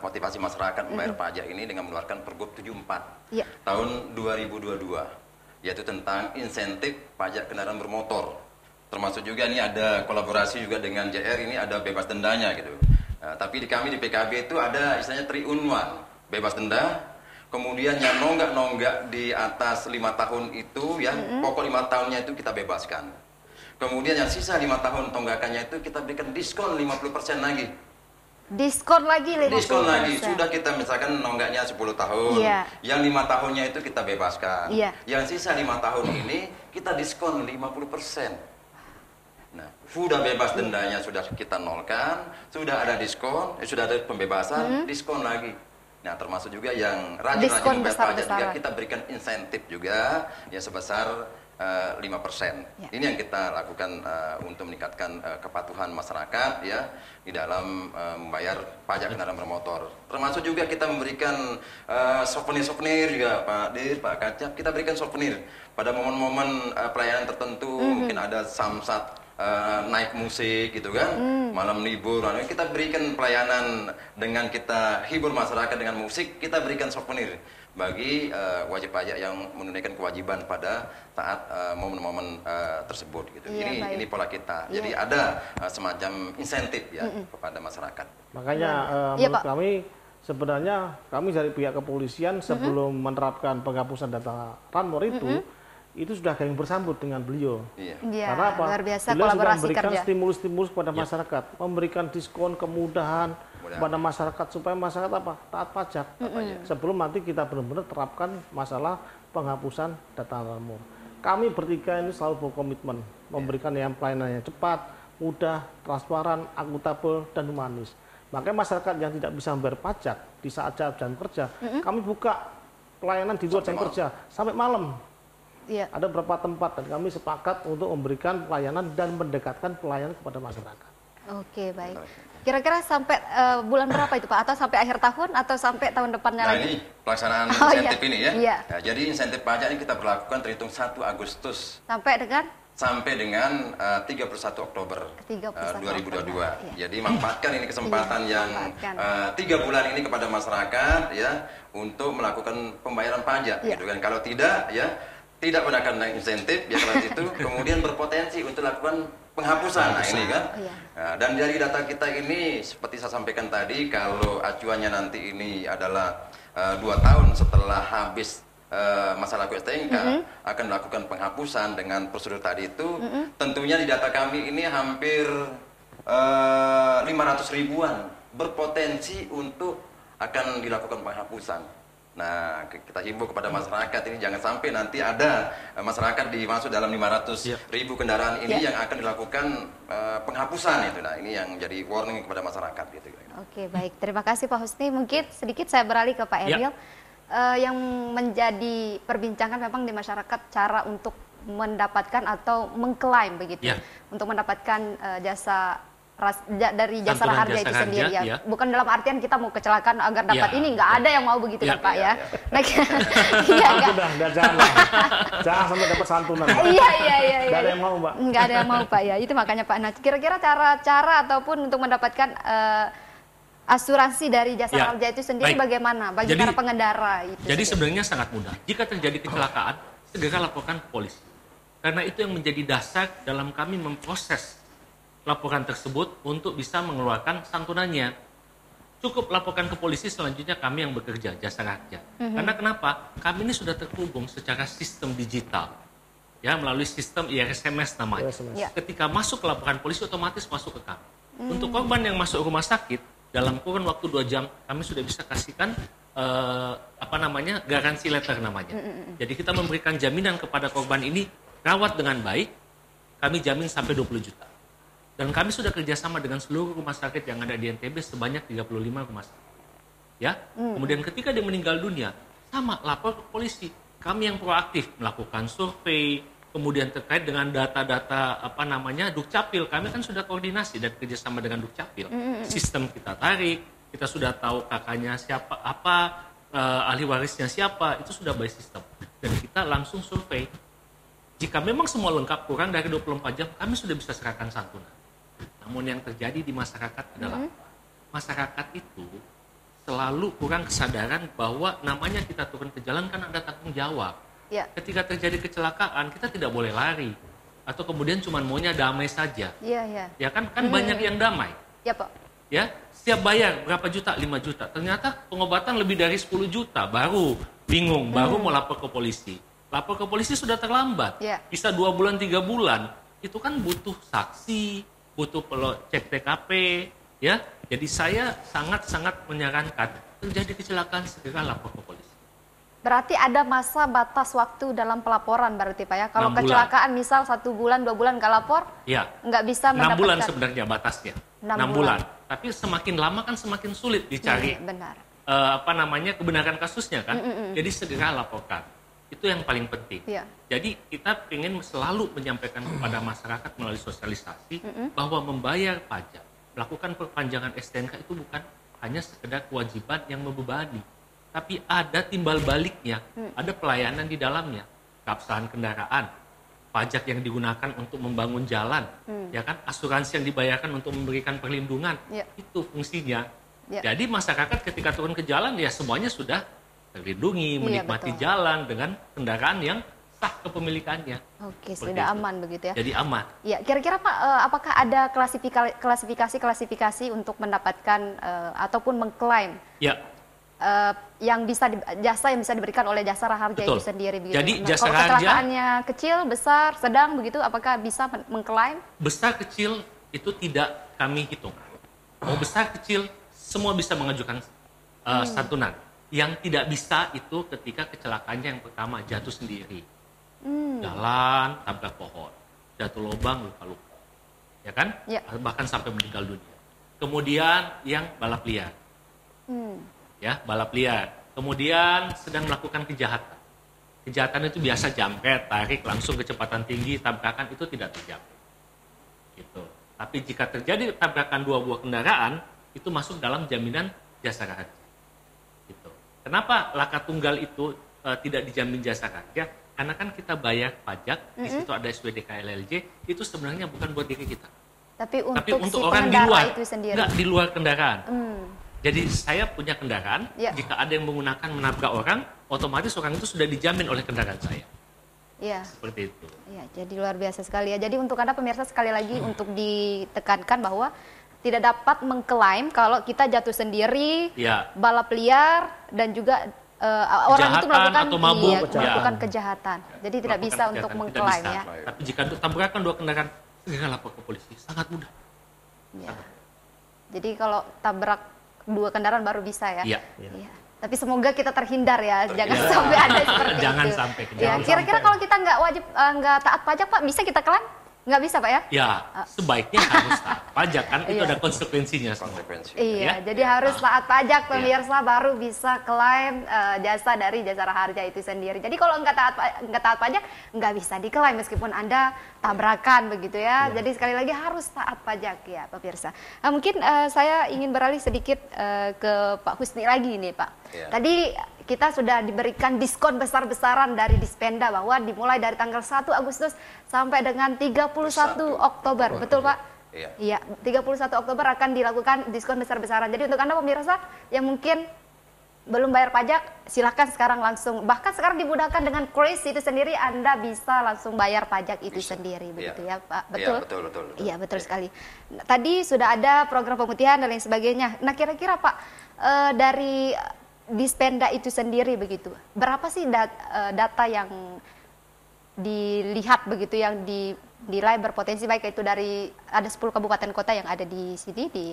motivasi masyarakat membayar pajak ini dengan mengeluarkan Pergub 74 tahun 2022, yaitu tentang insentif pajak kendaraan bermotor Termasuk juga ini ada kolaborasi juga dengan JR, ini ada bebas dendanya gitu. Tapi kami di PKB itu ada istilahnya 3 in 1, bebas denda, kemudian yang nonggak di atas 5 tahun itu ya, pokok 5 tahunnya itu kita bebaskan. Kemudian yang sisa 5 tahun tonggakannya itu kita berikan diskon 50% lagi. Diskon lagi 50%. Diskon lagi. Sudah kita misalkan nonggaknya 10 tahun. Yang 5 tahunnya itu kita bebaskan. Yang sisa 5 tahun ini kita diskon 50%. Nah, sudah bebas dendanya sudah kita nolkan, sudah ada diskon, sudah ada pembebasan, diskon lagi. Nah, termasuk juga yang rajin-rajin membayar pajak juga kita berikan insentif juga ya sebesar 5%. Ini yang kita lakukan untuk meningkatkan kepatuhan masyarakat ya di dalam membayar pajak kendaraan bermotor. Termasuk juga kita memberikan souvenir juga Pak Dir, Pak Kacap, kita berikan souvenir pada momen-momen pelayanan tertentu, mungkin ada samsat naik musik gitu kan, malam libur, kita berikan pelayanan dengan kita hibur masyarakat dengan musik, kita berikan souvenir bagi wajib pajak yang menunaikan kewajiban pada saat momen-momen tersebut gitu. Ini pola kita. Jadi ada semacam insentif ya kepada masyarakat. Makanya menurut kami sebenarnya kami dari pihak kepolisian sebelum menerapkan penghapusan data Ranmor itu sudah gayung bersambut dengan beliau. Karena apa? Luar biasa beliau sudah kolaborasi memberikan kerja. stimulus-stimulus kepada masyarakat, memberikan diskon, kemudahan kepada masyarakat supaya masyarakat apa? Taat pajak. Sebelum nanti kita benar-benar terapkan masalah penghapusan data Ranmor. Kami bertiga ini selalu berkomitmen memberikan yang pelayanan yang cepat, mudah, transparan, akuntabel, dan humanis. Makanya masyarakat yang tidak bisa membayar pajak di saat jam kerja, kami buka pelayanan di luar jam kerja sampai malam. Ada beberapa tempat dan kami sepakat untuk memberikan pelayanan dan mendekatkan pelayanan kepada masyarakat. Oke, baik. Kira-kira sampai bulan berapa itu Pak? Atau sampai akhir tahun atau sampai tahun depannya lagi? Nah, ini pelaksanaan insentif ini ya. Nah, jadi insentif pajak ini kita berlakukan terhitung 1 Agustus. Sampai dengan 31 Oktober 2022. Jadi manfaatkan ini kesempatan yang 3 bulan ini kepada masyarakat ya untuk melakukan pembayaran pajak gitu kan. Kalau tidak ya tidak mendapatkan insentif ya kalau itu kemudian berpotensi untuk lakukan penghapusan. Nah, ini kan. Nah, dan dari data kita ini seperti saya sampaikan tadi, kalau acuannya nanti ini adalah 2 tahun setelah habis masa laku STNK akan melakukan penghapusan dengan prosedur tadi itu, tentunya di data kami ini hampir 500 ribuan berpotensi untuk akan dilakukan penghapusan. Nah, kita himbau kepada masyarakat ini jangan sampai nanti ada masyarakat dimasuk dalam 500 ribu kendaraan ini yang akan dilakukan penghapusan itu. Nah, ini yang jadi warning kepada masyarakat gitu. Oke, baik. Terima kasih Pak Husni. Mungkin sedikit saya beralih ke Pak Emil. Yang menjadi perbincangan memang di masyarakat cara untuk mendapatkan atau mengklaim begitu untuk mendapatkan jasa dari jasa harga itu sendiri ya. Bukan dalam artian kita mau kecelakaan agar dapat ini, nggak ada yang mau begitu Pak ya. Nah, jangan sampai dapat santunan. Iya. Nggak ada yang mau Pak. Nggak ada yang mau Pak ya. Itu makanya Pak. Nah, kira-kira cara ataupun untuk mendapatkan asuransi dari jasa harga itu sendiri bagaimana bagi para pengendara itu? Jadi sebenarnya sangat mudah. Jika terjadi kecelakaan, segera laporkan ke polisi. Karena itu yang menjadi dasar dalam kami memproses laporan tersebut untuk bisa mengeluarkan santunannya. Cukup laporkan ke polisi, selanjutnya kami yang bekerja, jasa raja. Karena kenapa? Kami ini sudah terhubung secara sistem digital. Ya, melalui sistem IRSMS namanya. Ketika masuk ke laporan polisi, otomatis masuk ke kami. Untuk korban yang masuk rumah sakit, dalam kurun waktu 2 jam, kami sudah bisa kasihkan garansi letter namanya. Jadi kita memberikan jaminan kepada korban ini, rawat dengan baik, kami jamin sampai 20 juta. Dan kami sudah kerjasama dengan seluruh rumah sakit yang ada di NTB sebanyak 35 rumah sakit. Ya, kemudian ketika dia meninggal dunia, sama lapor ke polisi. Kami yang proaktif melakukan survei, kemudian terkait dengan data-data Dukcapil, kami kan sudah koordinasi dan kerjasama dengan Dukcapil. Sistem kita tarik, kita sudah tahu kakaknya siapa, ahli warisnya siapa, itu sudah by sistem. Dan kita langsung survei. Jika memang semua lengkap, kurang dari 24 jam, kami sudah bisa serahkan santunan. Namun yang terjadi di masyarakat adalah masyarakat itu selalu kurang kesadaran bahwa namanya kita turun ke jalan kan ada tanggung jawab. Ketika terjadi kecelakaan, kita tidak boleh lari. atau kemudian cuma maunya damai saja. Iya, iya. Ya kan banyak yang damai. Ya, Pak. Ya, siap bayar berapa juta? 5 juta. Ternyata pengobatan lebih dari 10 juta, baru bingung, baru mau lapor ke polisi. Lapor ke polisi sudah terlambat. Ya. Bisa 2 bulan, 3 bulan. Itu kan butuh saksi, butuh cek TKP, ya. Jadi saya sangat-sangat menyarankan terjadi kecelakaan segera lapor ke polisi. Berarti ada masa batas waktu dalam pelaporan berarti Pak ya? Kalau 6 kecelakaan misal 1 bulan, 2 bulan nggak lapor, ya. nggak bisa 6 mendapatkan. bulan sebenarnya batasnya. 6 bulan. Tapi semakin lama kan semakin sulit dicari benar. Kebenaran kasusnya kan. Jadi segera laporkan. Itu yang paling penting. Ya. Jadi kita ingin selalu menyampaikan kepada masyarakat melalui sosialisasi bahwa membayar pajak, melakukan perpanjangan STNK itu bukan hanya sekedar kewajiban yang membebani. Tapi ada timbal baliknya, ada pelayanan di dalamnya, keabsahan kendaraan, pajak yang digunakan untuk membangun jalan, ya kan, asuransi yang dibayarkan untuk memberikan perlindungan, itu fungsinya. Jadi masyarakat ketika turun ke jalan ya semuanya sudah terlindungi, menikmati jalan dengan kendaraan yang sah kepemilikannya. Oke, sudah aman begitu ya. Jadi aman. Ya, kira-kira Pak, apakah ada klasifikasi untuk mendapatkan ataupun mengklaim? Ya. Yang bisa jasa yang bisa diberikan oleh Jasa Raharja itu sendiri begitu. Jadi Jasa kalau Raharja kecelakaannya kecil, besar, sedang begitu, apakah bisa mengklaim? Besar kecil itu tidak kami hitung. Mau besar kecil semua bisa mengajukan santunan. Yang tidak bisa itu ketika kecelakaannya yang pertama jatuh sendiri, jalan tabrak pohon, jatuh lubang luka-luka, ya kan? Ya. Bahkan sampai meninggal dunia. Kemudian yang balap liar. Ya, balap liar. Kemudian sedang melakukan kejahatan. Kejahatan itu biasa jambret, tarik, langsung kecepatan tinggi, tabrakan itu tidak terjadi. Gitu. Tapi jika terjadi tabrakan 2 buah kendaraan, itu masuk dalam jaminan Jasa Raharja. Gitu. Kenapa laka tunggal itu tidak dijamin Jasa Raharja? Karena kan kita bayar pajak, di situ ada SWDK LLJ, itu sebenarnya bukan buat diri kita. Tapi untuk si orang di luar, itu sendiri. enggak di luar kendaraan. Jadi saya punya kendaraan, jika ada yang menggunakan menabrak orang, otomatis orang itu sudah dijamin oleh kendaraan saya. Iya. Seperti itu. Iya, jadi luar biasa sekali ya. Jadi untuk Anda pemirsa sekali lagi untuk ditekankan bahwa tidak dapat mengklaim kalau kita jatuh sendiri, balap liar, dan juga orang itu melakukan kejahatan. Jadi tidak bisa untuk mengklaim ya. Tapi jika tabrakan 2 kendaraan, segera lapor ke polisi. Sangat mudah. Ya. Jadi kalau tabrak 2 kendaraan baru bisa ya. Iya. Tapi semoga kita terhindar ya, jangan sampai ada seperti jangan itu. Sampai. Ya, kira-kira kalau kita nggak taat pajak Pak, bisa kita klaim? Nggak bisa Pak ya? Ya, sebaiknya harus taat pajak kan, itu ada konsekuensinya. Iya, jadi harus taat pajak pemirsa baru bisa klaim jasa dari Jasa Raharja itu sendiri. Jadi kalau nggak taat pajak nggak bisa diklaim meskipun Anda tabrakan begitu ya. Jadi sekali lagi harus taat pajak ya pemirsa. Nah, mungkin saya ingin beralih sedikit ke Pak Husni lagi nih Pak. Tadi kita sudah diberikan diskon besar-besaran dari Dispenda bahwa dimulai dari tanggal 1 Agustus sampai dengan 31 Oktober. Betul Pak? Iya. 31 Oktober akan dilakukan diskon besar-besaran. Jadi untuk Anda pemirsa yang mungkin belum bayar pajak, silakan sekarang langsung. Bahkan sekarang dimudahkan dengan Kris itu sendiri, Anda bisa langsung bayar pajak itu sendiri. Begitu ya Pak? Betul? Betul. Iya, betul sekali. Nah, tadi sudah ada program pemutihan dan lain sebagainya. Nah, kira-kira Pak, dari Dispenda itu sendiri begitu, berapa sih data yang dilihat begitu yang dinilai berpotensi, baik itu dari ada 10 kabupaten kota yang ada di sini di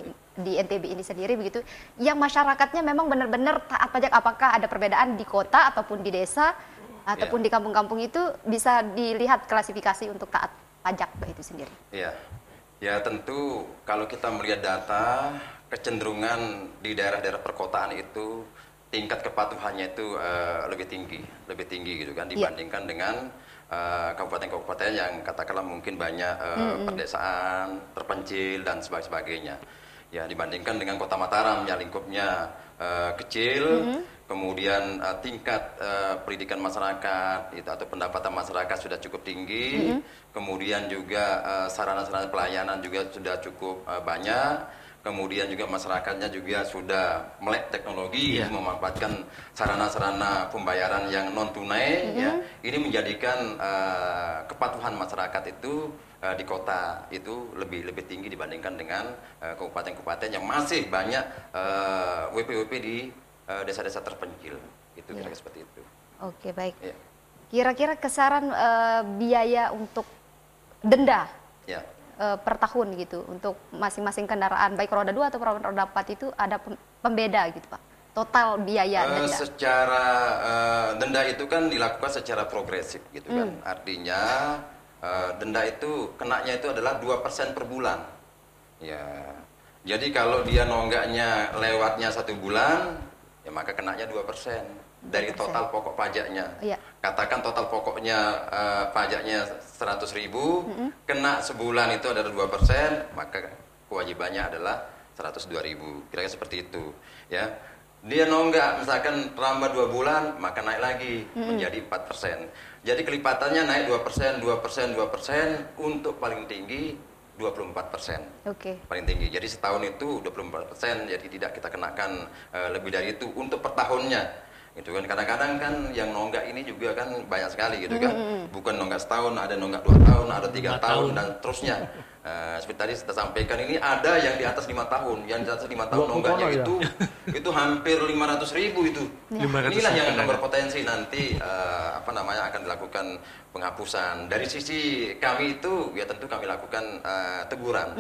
NTB ini sendiri begitu, yang masyarakatnya memang benar-benar taat pajak? Apakah ada perbedaan di kota ataupun di desa ataupun di kampung-kampung? Itu bisa dilihat klasifikasi untuk taat pajak itu sendiri. Ya tentu kalau kita melihat data kecenderungan di daerah-daerah perkotaan itu tingkat kepatuhannya itu lebih tinggi gitu kan, dibandingkan dengan kabupaten-kabupaten yang katakanlah mungkin banyak perdesaan, terpencil dan sebagainya. Ya, dibandingkan dengan Kota Mataram yang lingkupnya kecil, kemudian tingkat pendidikan masyarakat itu atau pendapatan masyarakat sudah cukup tinggi, kemudian juga sarana-sarana pelayanan juga sudah cukup banyak. kemudian juga masyarakatnya juga sudah melek teknologi, memanfaatkan sarana-sarana pembayaran yang non tunai, ya, ini menjadikan kepatuhan masyarakat itu di kota itu lebih tinggi dibandingkan dengan kabupaten-kabupaten yang masih banyak WP-WP di desa-desa terpencil, itu kira-kira seperti itu. Oke, baik. Kira-kira kisaran biaya untuk denda per tahun gitu untuk masing-masing kendaraan baik roda 2 atau roda 4 itu ada pembeda gitu Pak, total biaya denda? Secara denda itu kan dilakukan secara progresif gitu kan, artinya denda itu kenanya itu adalah 2% per bulan ya. Jadi kalau dia nonggaknya lewatnya 1 bulan ya maka kenanya 2% dari total pokok pajaknya. Katakan total pokoknya pajaknya 100.000, kena sebulan itu adalah 2%, maka kewajibannya adalah 102.000. Kira-kira seperti itu, ya. Dia nonggak misalkan terlambat 2 bulan, maka naik lagi menjadi 4%. Jadi kelipatannya naik 2%, 2%, 2%, untuk paling tinggi 24%. Paling tinggi. Jadi setahun itu 24%, jadi tidak kita kenakan lebih dari itu untuk per tahunnya. Itu kan kadang-kadang kan yang nonggak ini juga kan banyak sekali gitu kan, bukan nonggak setahun, ada nonggak 2 tahun, ada 3 tahun dan terusnya. Seperti tadi kita sampaikan, ini ada yang di atas 5 tahun, yang di atas 5 tahun nonggaknya itu hampir 500.000 itu. Inilah yang akan berpotensi nanti akan dilakukan penghapusan. Dari sisi kami itu ya tentu kami lakukan teguran,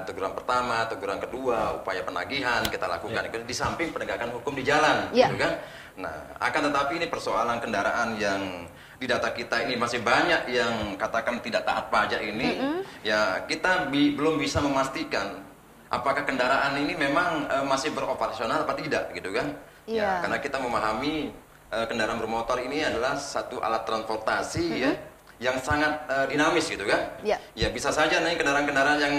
teguran pertama, teguran kedua, upaya penagihan kita lakukan di samping penegakan hukum di jalan, gitu kan. Nah, akan tetapi ini persoalan kendaraan yang di data kita ini masih banyak yang katakan tidak taat pajak ini, ya kita belum bisa memastikan apakah kendaraan ini memang masih beroperasional apa tidak, gitu kan? Ya, karena kita memahami kendaraan bermotor ini adalah satu alat transportasi ya yang sangat dinamis gitu kan. Ya bisa saja nih kendaraan-kendaraan yang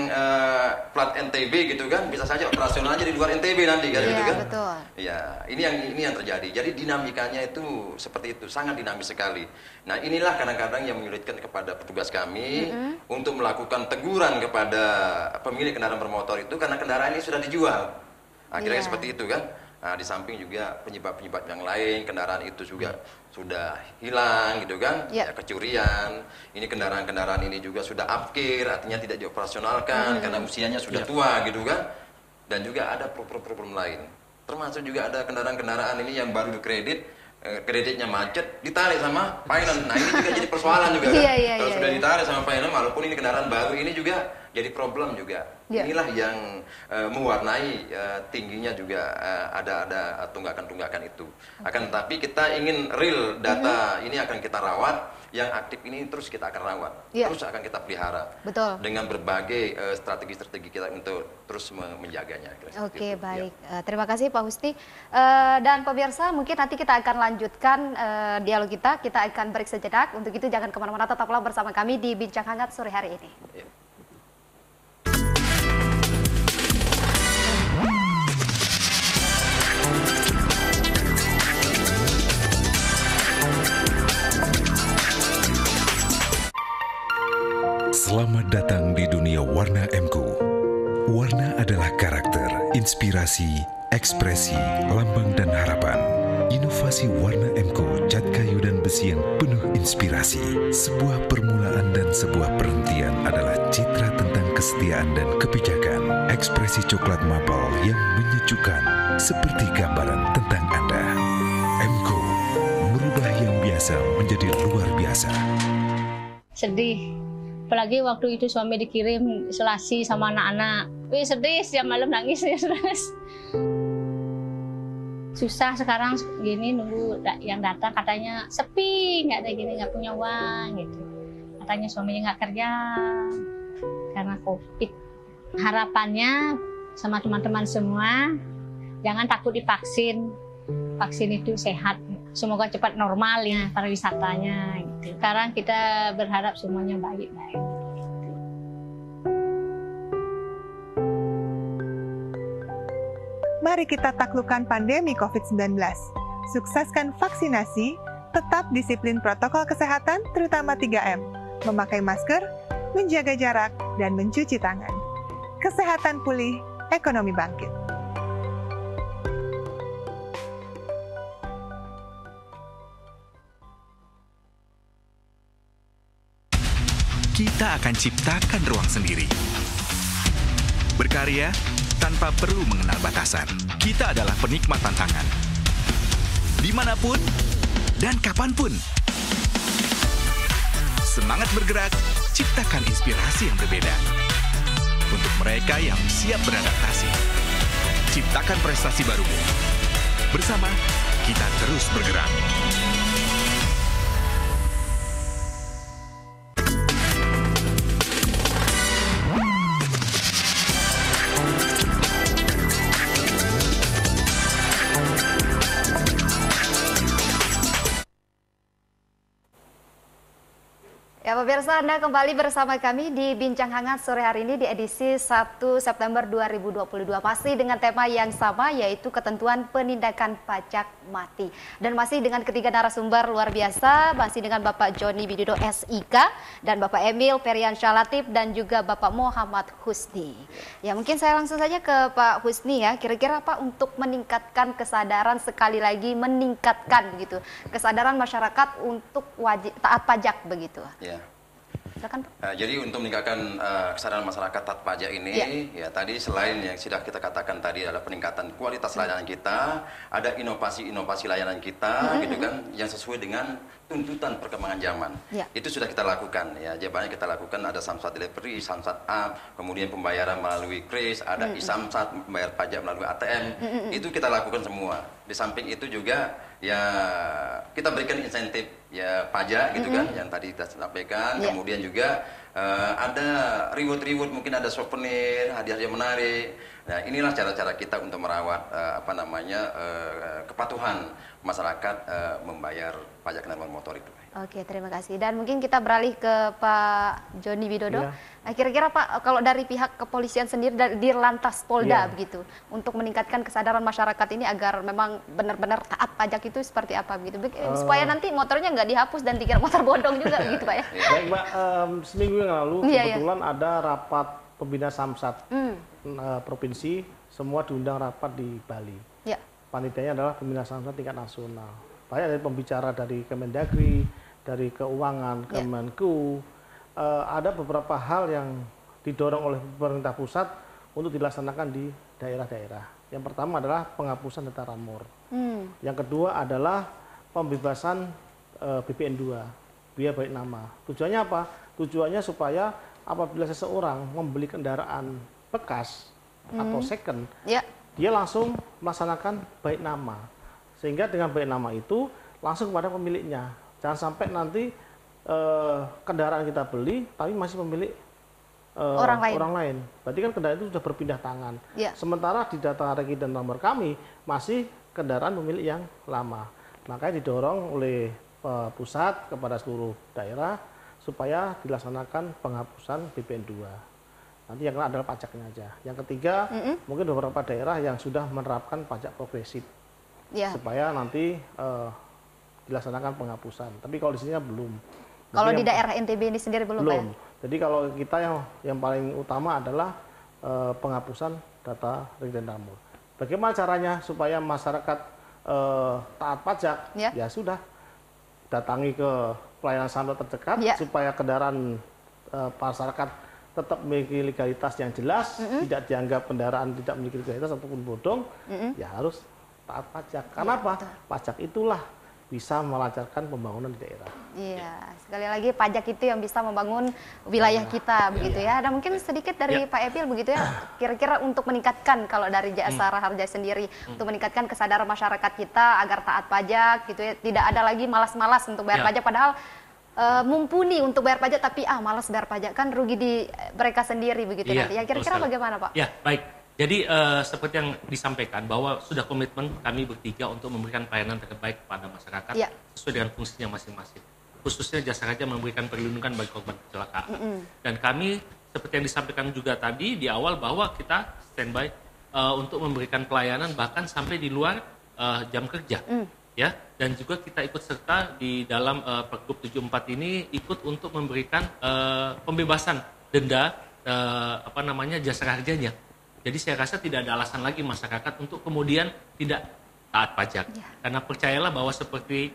plat NTB gitu kan, bisa saja operasional aja di luar NTB nanti kan, gitu kan. Betul. Ya, ini yang terjadi. Jadi dinamikanya itu seperti itu, sangat dinamis sekali. Nah, inilah kadang-kadang yang menyulitkan kepada petugas kami untuk melakukan teguran kepada pemilik kendaraan bermotor itu karena kendaraan ini sudah dijual. Akhirnya seperti itu kan. Nah, di samping juga penyebab-penyebab yang lain, kendaraan itu juga sudah hilang gitu kan, ya, kecurian. Ini kendaraan-kendaraan ini juga sudah upkir, artinya tidak dioperasionalkan karena usianya sudah tua gitu kan. Dan juga ada problem lain. Termasuk juga ada kendaraan-kendaraan ini yang baru dikredit, kreditnya macet, ditarik sama finance. Nah, ini juga jadi persoalan juga kan. Kalau sudah ditarik sama finance, walaupun ini kendaraan baru, ini juga jadi problem juga. Inilah yang mewarnai tingginya juga ada tunggakan-tunggakan itu. Akan tetapi kita ingin real data ini akan kita rawat, yang aktif ini terus kita akan rawat, terus akan kita pelihara. Dengan berbagai strategi-strategi kita untuk terus menjaganya. Oke, baik. Terima kasih Pak Husni. Dan pemirsa, mungkin nanti kita akan lanjutkan dialog kita. Kita akan break sejenak. Untuk itu jangan kemana-mana, tetaplah bersama kami di Bincang Hangat sore hari ini. Selamat datang di dunia Warna MQ. Warna adalah karakter, inspirasi, ekspresi, lambang dan harapan. Inovasi Warna MQ, cat kayu dan besi yang penuh inspirasi. Sebuah permulaan dan sebuah perhentian adalah citra tentang kesetiaan dan kebijakan. Ekspresi coklat maple yang menyejukkan, seperti gambaran tentang Anda. MQ, merubah yang biasa menjadi luar biasa. Sedih. Apalagi waktu itu suami dikirim isolasi sama anak-anak. Wih, sedih, setiap malam nangis. Susah sekarang gini nunggu yang datang, katanya sepi, nggak ada gini, nggak punya uang gitu. Katanya suaminya nggak kerja karena COVID. Harapannya sama teman-teman semua, jangan takut divaksin. Vaksin itu sehat. Semoga cepat normal ya pariwisatanya. Gitu. Sekarang kita berharap semuanya baik-baik. Mari kita taklukkan pandemi COVID-19. Sukseskan vaksinasi, tetap disiplin protokol kesehatan terutama 3M. Memakai masker, menjaga jarak, dan mencuci tangan. Kesehatan pulih, ekonomi bangkit. Kita akan ciptakan ruang sendiri. Berkarya tanpa perlu mengenal batasan. Kita adalah penikmat tantangan. Dimanapun dan kapanpun. Semangat bergerak, ciptakan inspirasi yang berbeda. Untuk mereka yang siap beradaptasi. Ciptakan prestasi barumu. Bersama, kita terus bergerak. Ya pemirsa, Anda kembali bersama kami di Bincang Hangat sore hari ini di edisi 1 September 2022. Masih dengan tema yang sama, yaitu ketentuan penindakan pajak mati. Dan masih dengan ketiga narasumber luar biasa, masih dengan Bapak Joni Widodo SIK, dan Bapak Emil Periansyah Latif, dan juga Bapak Muhammad Husni. Ya mungkin saya langsung saja ke Pak Husni ya, kira-kira apa untuk meningkatkan kesadaran, sekali lagi meningkatkan begitu, kesadaran masyarakat untuk wajib taat pajak begitu. Ya. Silakan, Pak. Jadi untuk meningkatkan kesadaran masyarakat taat pajak ini, ya tadi selain yang sudah kita katakan tadi adalah peningkatan kualitas layanan kita, ada inovasi-inovasi layanan kita, gitu kan, yang sesuai dengan tuntutan perkembangan zaman. Itu sudah kita lakukan, ya. Jawabannya kita lakukan ada Samsat Delivery, Samsat App, kemudian pembayaran melalui Kris, ada e-Samsat, membayar pajak melalui ATM. Itu kita lakukan semua. Di samping itu juga ya kita berikan insentif ya pajak gitu kan, yang tadi kita sampaikan. Kemudian juga ada reward mungkin ada souvenir, hadiah-hadiah menarik. Nah inilah cara-cara kita untuk merawat kepatuhan masyarakat membayar pajak kendaraan motor itu. Oke, terima kasih. Dan mungkin kita beralih ke Pak Joni Widodo. Nah, kira-kira Pak, kalau dari pihak kepolisian sendiri, dari Dirlantas Polda begitu, untuk meningkatkan kesadaran masyarakat ini agar memang benar-benar taat pajak itu seperti apa begitu, supaya nanti motornya nggak dihapus dan dikira motor bodong juga begitu Pak ya? Baik Mbak, seminggu yang lalu kebetulan ada rapat pembina Samsat provinsi, semua diundang rapat di Bali. Panitianya adalah pembina Samsat tingkat nasional. Banyak dari pembicara dari Kemendagri, dari Keuangan, Kemenku, ada beberapa hal yang didorong oleh pemerintah pusat untuk dilaksanakan di daerah-daerah. Yang pertama adalah penghapusan data Ramur. Yang kedua adalah pembebasan BPN 2, biaya balik nama. Tujuannya apa? Tujuannya supaya apabila seseorang membeli kendaraan bekas atau second, dia langsung melaksanakan balik nama. Sehingga dengan balik nama itu langsung kepada pemiliknya. Jangan sampai nanti kendaraan kita beli tapi masih pemilik orang lain. Berarti kan kendaraan itu sudah berpindah tangan. Sementara di data regi dan nomor kami masih kendaraan pemilik yang lama. Makanya didorong oleh pusat kepada seluruh daerah supaya dilaksanakan penghapusan BPN 2. Nanti yang kena adalah pajaknya aja. Yang ketiga, mungkin beberapa daerah yang sudah menerapkan pajak progresif. Supaya nanti dilaksanakan penghapusan. Tapi kalau di sini belum. Kalau di daerah NTB ini sendiri belum. Pak? Jadi kalau kita yang paling utama adalah penghapusan data regi dan Ramur. Bagaimana caranya supaya masyarakat taat pajak? Ya sudah, datangi ke pelayanan Samsat terdekat supaya kendaraan masyarakat tetap memiliki legalitas yang jelas, tidak dianggap kendaraan tidak memiliki legalitas ataupun bodong, ya harus taat pajak. Karena apa? Pajak itulah bisa melancarkan pembangunan di daerah. Iya, sekali lagi pajak itu yang bisa membangun wilayah kita begitu ya. Dan mungkin sedikit dari Pak Emil begitu ya, kira-kira untuk meningkatkan kalau dari Jasara Harja sendiri, untuk meningkatkan kesadaran masyarakat kita agar taat pajak gitu ya, tidak ada lagi malas-malas untuk bayar pajak, padahal mumpuni untuk bayar pajak tapi malas bayar pajak, kan rugi di mereka sendiri begitu nanti. Ya kira-kira bagaimana Pak? Ya, baik. Jadi seperti yang disampaikan bahwa sudah komitmen kami bertiga untuk memberikan pelayanan terbaik kepada masyarakat sesuai dengan fungsinya masing-masing. Khususnya Jasara Harja memberikan perlindungan bagi korban kecelakaan. Dan kami seperti yang disampaikan juga tadi di awal bahwa kita standby untuk memberikan pelayanan bahkan sampai di luar jam kerja. Ya, dan juga kita ikut serta di dalam Pergub 74 ini ikut untuk memberikan pembebasan denda Jasara Harjanya. Jadi saya rasa tidak ada alasan lagi masyarakat untuk kemudian tidak taat pajak. Karena percayalah bahwa seperti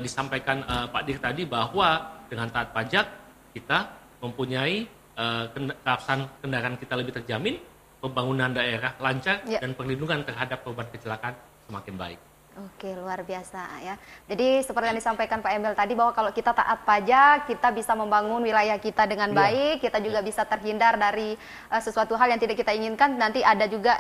disampaikan Pak Dir tadi, bahwa dengan taat pajak kita mempunyai keabsahan kendaraan kita lebih terjamin, pembangunan daerah lancar, dan perlindungan terhadap korban kecelakaan semakin baik. Oke, luar biasa ya. Jadi seperti yang disampaikan Pak Emil tadi, bahwa kalau kita taat pajak, kita bisa membangun wilayah kita dengan baik, kita juga bisa terhindar dari sesuatu hal yang tidak kita inginkan. Nanti ada juga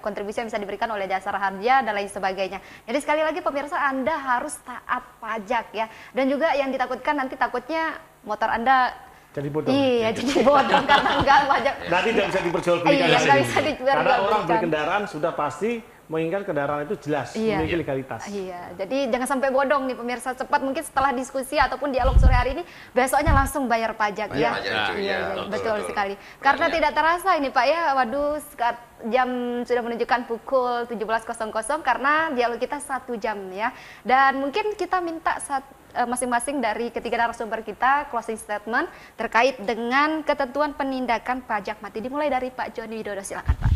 kontribusi yang bisa diberikan oleh jasara harja dan lain sebagainya. Jadi sekali lagi pemirsa, Anda harus taat pajak ya. Dan juga yang ditakutkan nanti takutnya motor Anda jadi bodong. Iya, jadi bodong karena enggak pajak. Nanti tidak bisa diperjualbelikan. Iya, nggak bisa dijual. Karena orang berkendaraan sudah pasti menginginkan kendaraan itu jelas, memiliki legalitas. Iya, jadi jangan sampai bodong nih pemirsa. Cepat mungkin setelah diskusi ataupun dialog sore hari ini, besoknya langsung bayar pajak ya. Iya, betul sekali. Karena tidak terasa ini Pak ya, waduh, jam sudah menunjukkan pukul 17.00 karena dialog kita 1 jam ya. Dan mungkin kita minta masing-masing dari ketiga narasumber kita closing statement terkait dengan ketentuan penindakan pajak mati. Dimulai dari Pak Joni Widodo, silakan Pak.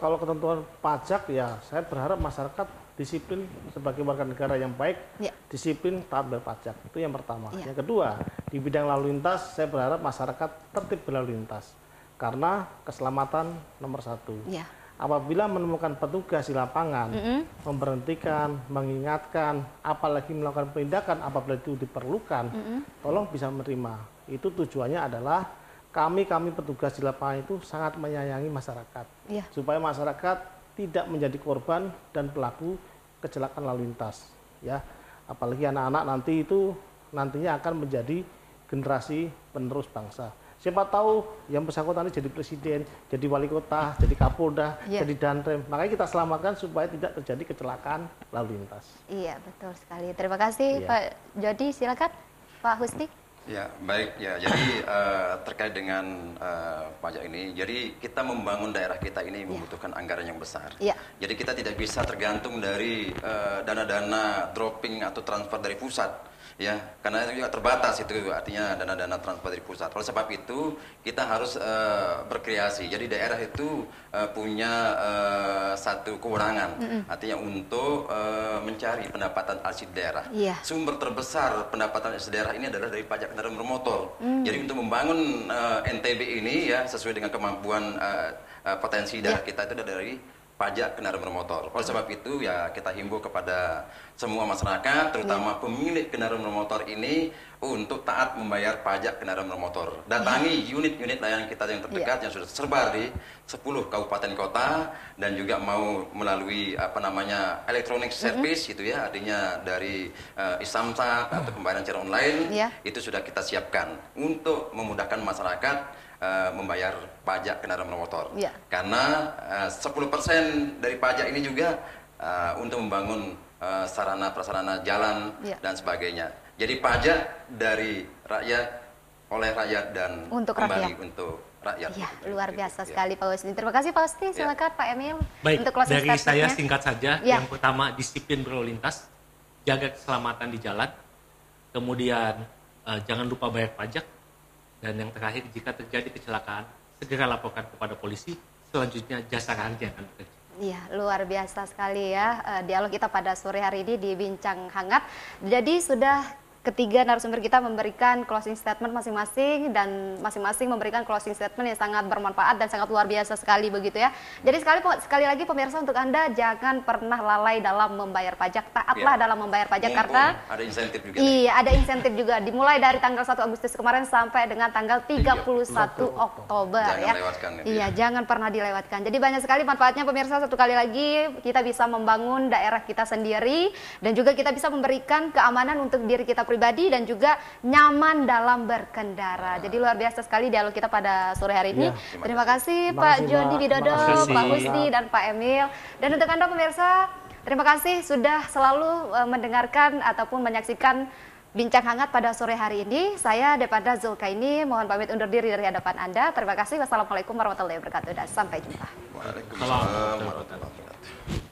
Kalau ketentuan pajak ya, saya berharap masyarakat disiplin sebagai warga negara yang baik, disiplin taat bayar pajak, itu yang pertama. Yang kedua, di bidang lalu lintas saya berharap masyarakat tertib berlalu lintas karena keselamatan nomor 1. Apabila menemukan petugas di lapangan, memberhentikan, mengingatkan, apalagi melakukan penindakan apabila itu diperlukan, tolong bisa menerima. Itu tujuannya adalah kami petugas di lapangan itu sangat menyayangi masyarakat, supaya masyarakat tidak menjadi korban dan pelaku kecelakaan lalu lintas. Ya, apalagi anak-anak nantinya akan menjadi generasi penerus bangsa. Siapa tahu yang bersangkutan jadi presiden, jadi wali kota, jadi kapolda, jadi danrem. Makanya kita selamatkan supaya tidak terjadi kecelakaan lalu lintas. Iya, betul sekali. Terima kasih Pak Jody. Silakan Pak Husni. Ya, baik ya. Jadi terkait dengan pajak ini, jadi kita membangun daerah kita ini membutuhkan anggaran yang besar. Jadi kita tidak bisa tergantung dari dana-dana dropping atau transfer dari pusat. Ya, karena itu juga terbatas, itu artinya dana-dana transfer dari pusat. Oleh sebab itu kita harus berkreasi. Jadi daerah itu punya satu kewenangan, artinya untuk mencari pendapatan asli daerah. Sumber terbesar pendapatan asli daerah ini adalah dari pajak kendaraan bermotor. Jadi untuk membangun NTB ini ya sesuai dengan kemampuan potensi daerah kita itu dari pajak kendaraan bermotor. Oleh sebab itu ya kita himbau kepada semua masyarakat, terutama pemilik kendaraan bermotor ini untuk taat membayar pajak kendaraan bermotor. Datangi unit-unit layanan kita yang terdekat yang sudah tersebar di 10 kabupaten kota dan juga mau melalui electronic service gitu ya, artinya dari e-samsat atau pembayaran secara online, itu sudah kita siapkan untuk memudahkan masyarakat membayar pajak kendaraan bermotor. Karena 10% dari pajak ini juga untuk membangun sarana prasarana jalan dan sebagainya. Jadi pajak dari rakyat, oleh rakyat, dan untuk kembali rakyat. Untuk rakyat. Ya, luar biasa sekali Pak Husni. Terima kasih Pak Husni. Silakan Pak Emil. Baik, untuk closing dari saya statement-nya. singkat saja. Yang pertama, disiplin berlalu lintas, jaga keselamatan di jalan, kemudian jangan lupa bayar pajak, dan yang terakhir, jika terjadi kecelakaan, segera laporkan kepada polisi. Selanjutnya jasara harja akan bekerja. Iya, luar biasa sekali ya dialog kita pada sore hari ini di Bincang Hangat. Jadi sudah ketiga narasumber kita memberikan closing statement masing-masing dan masing-masing memberikan closing statement yang sangat bermanfaat dan sangat luar biasa sekali begitu ya. Jadi sekali lagi pemirsa, untuk Anda jangan pernah lalai dalam membayar pajak, taatlah dalam membayar pajak karena ada insentif juga. Iya, ada insentif juga dimulai dari tanggal 1 Agustus kemarin sampai dengan tanggal 31 Oktober ya. Iya, jangan pernah dilewatkan. Jadi banyak sekali manfaatnya pemirsa. Satu kali lagi kita bisa membangun daerah kita sendiri dan juga kita bisa memberikan keamanan untuk diri kita pribadi dan juga nyaman dalam berkendara. Jadi luar biasa sekali dialog kita pada sore hari ini. Terima kasih Pak Joni Widodo, Pak Husni, dan Pak Emil. Dan untuk Anda pemirsa, terima kasih sudah selalu mendengarkan ataupun menyaksikan Bincang Hangat pada sore hari ini. Saya Depada Zulkaini, mohon pamit undur diri dari hadapan Anda. Terima kasih. Wassalamualaikum warahmatullahi wabarakatuh dan sampai jumpa. Waalaikumsalam warahmatullahi wabarakatuh.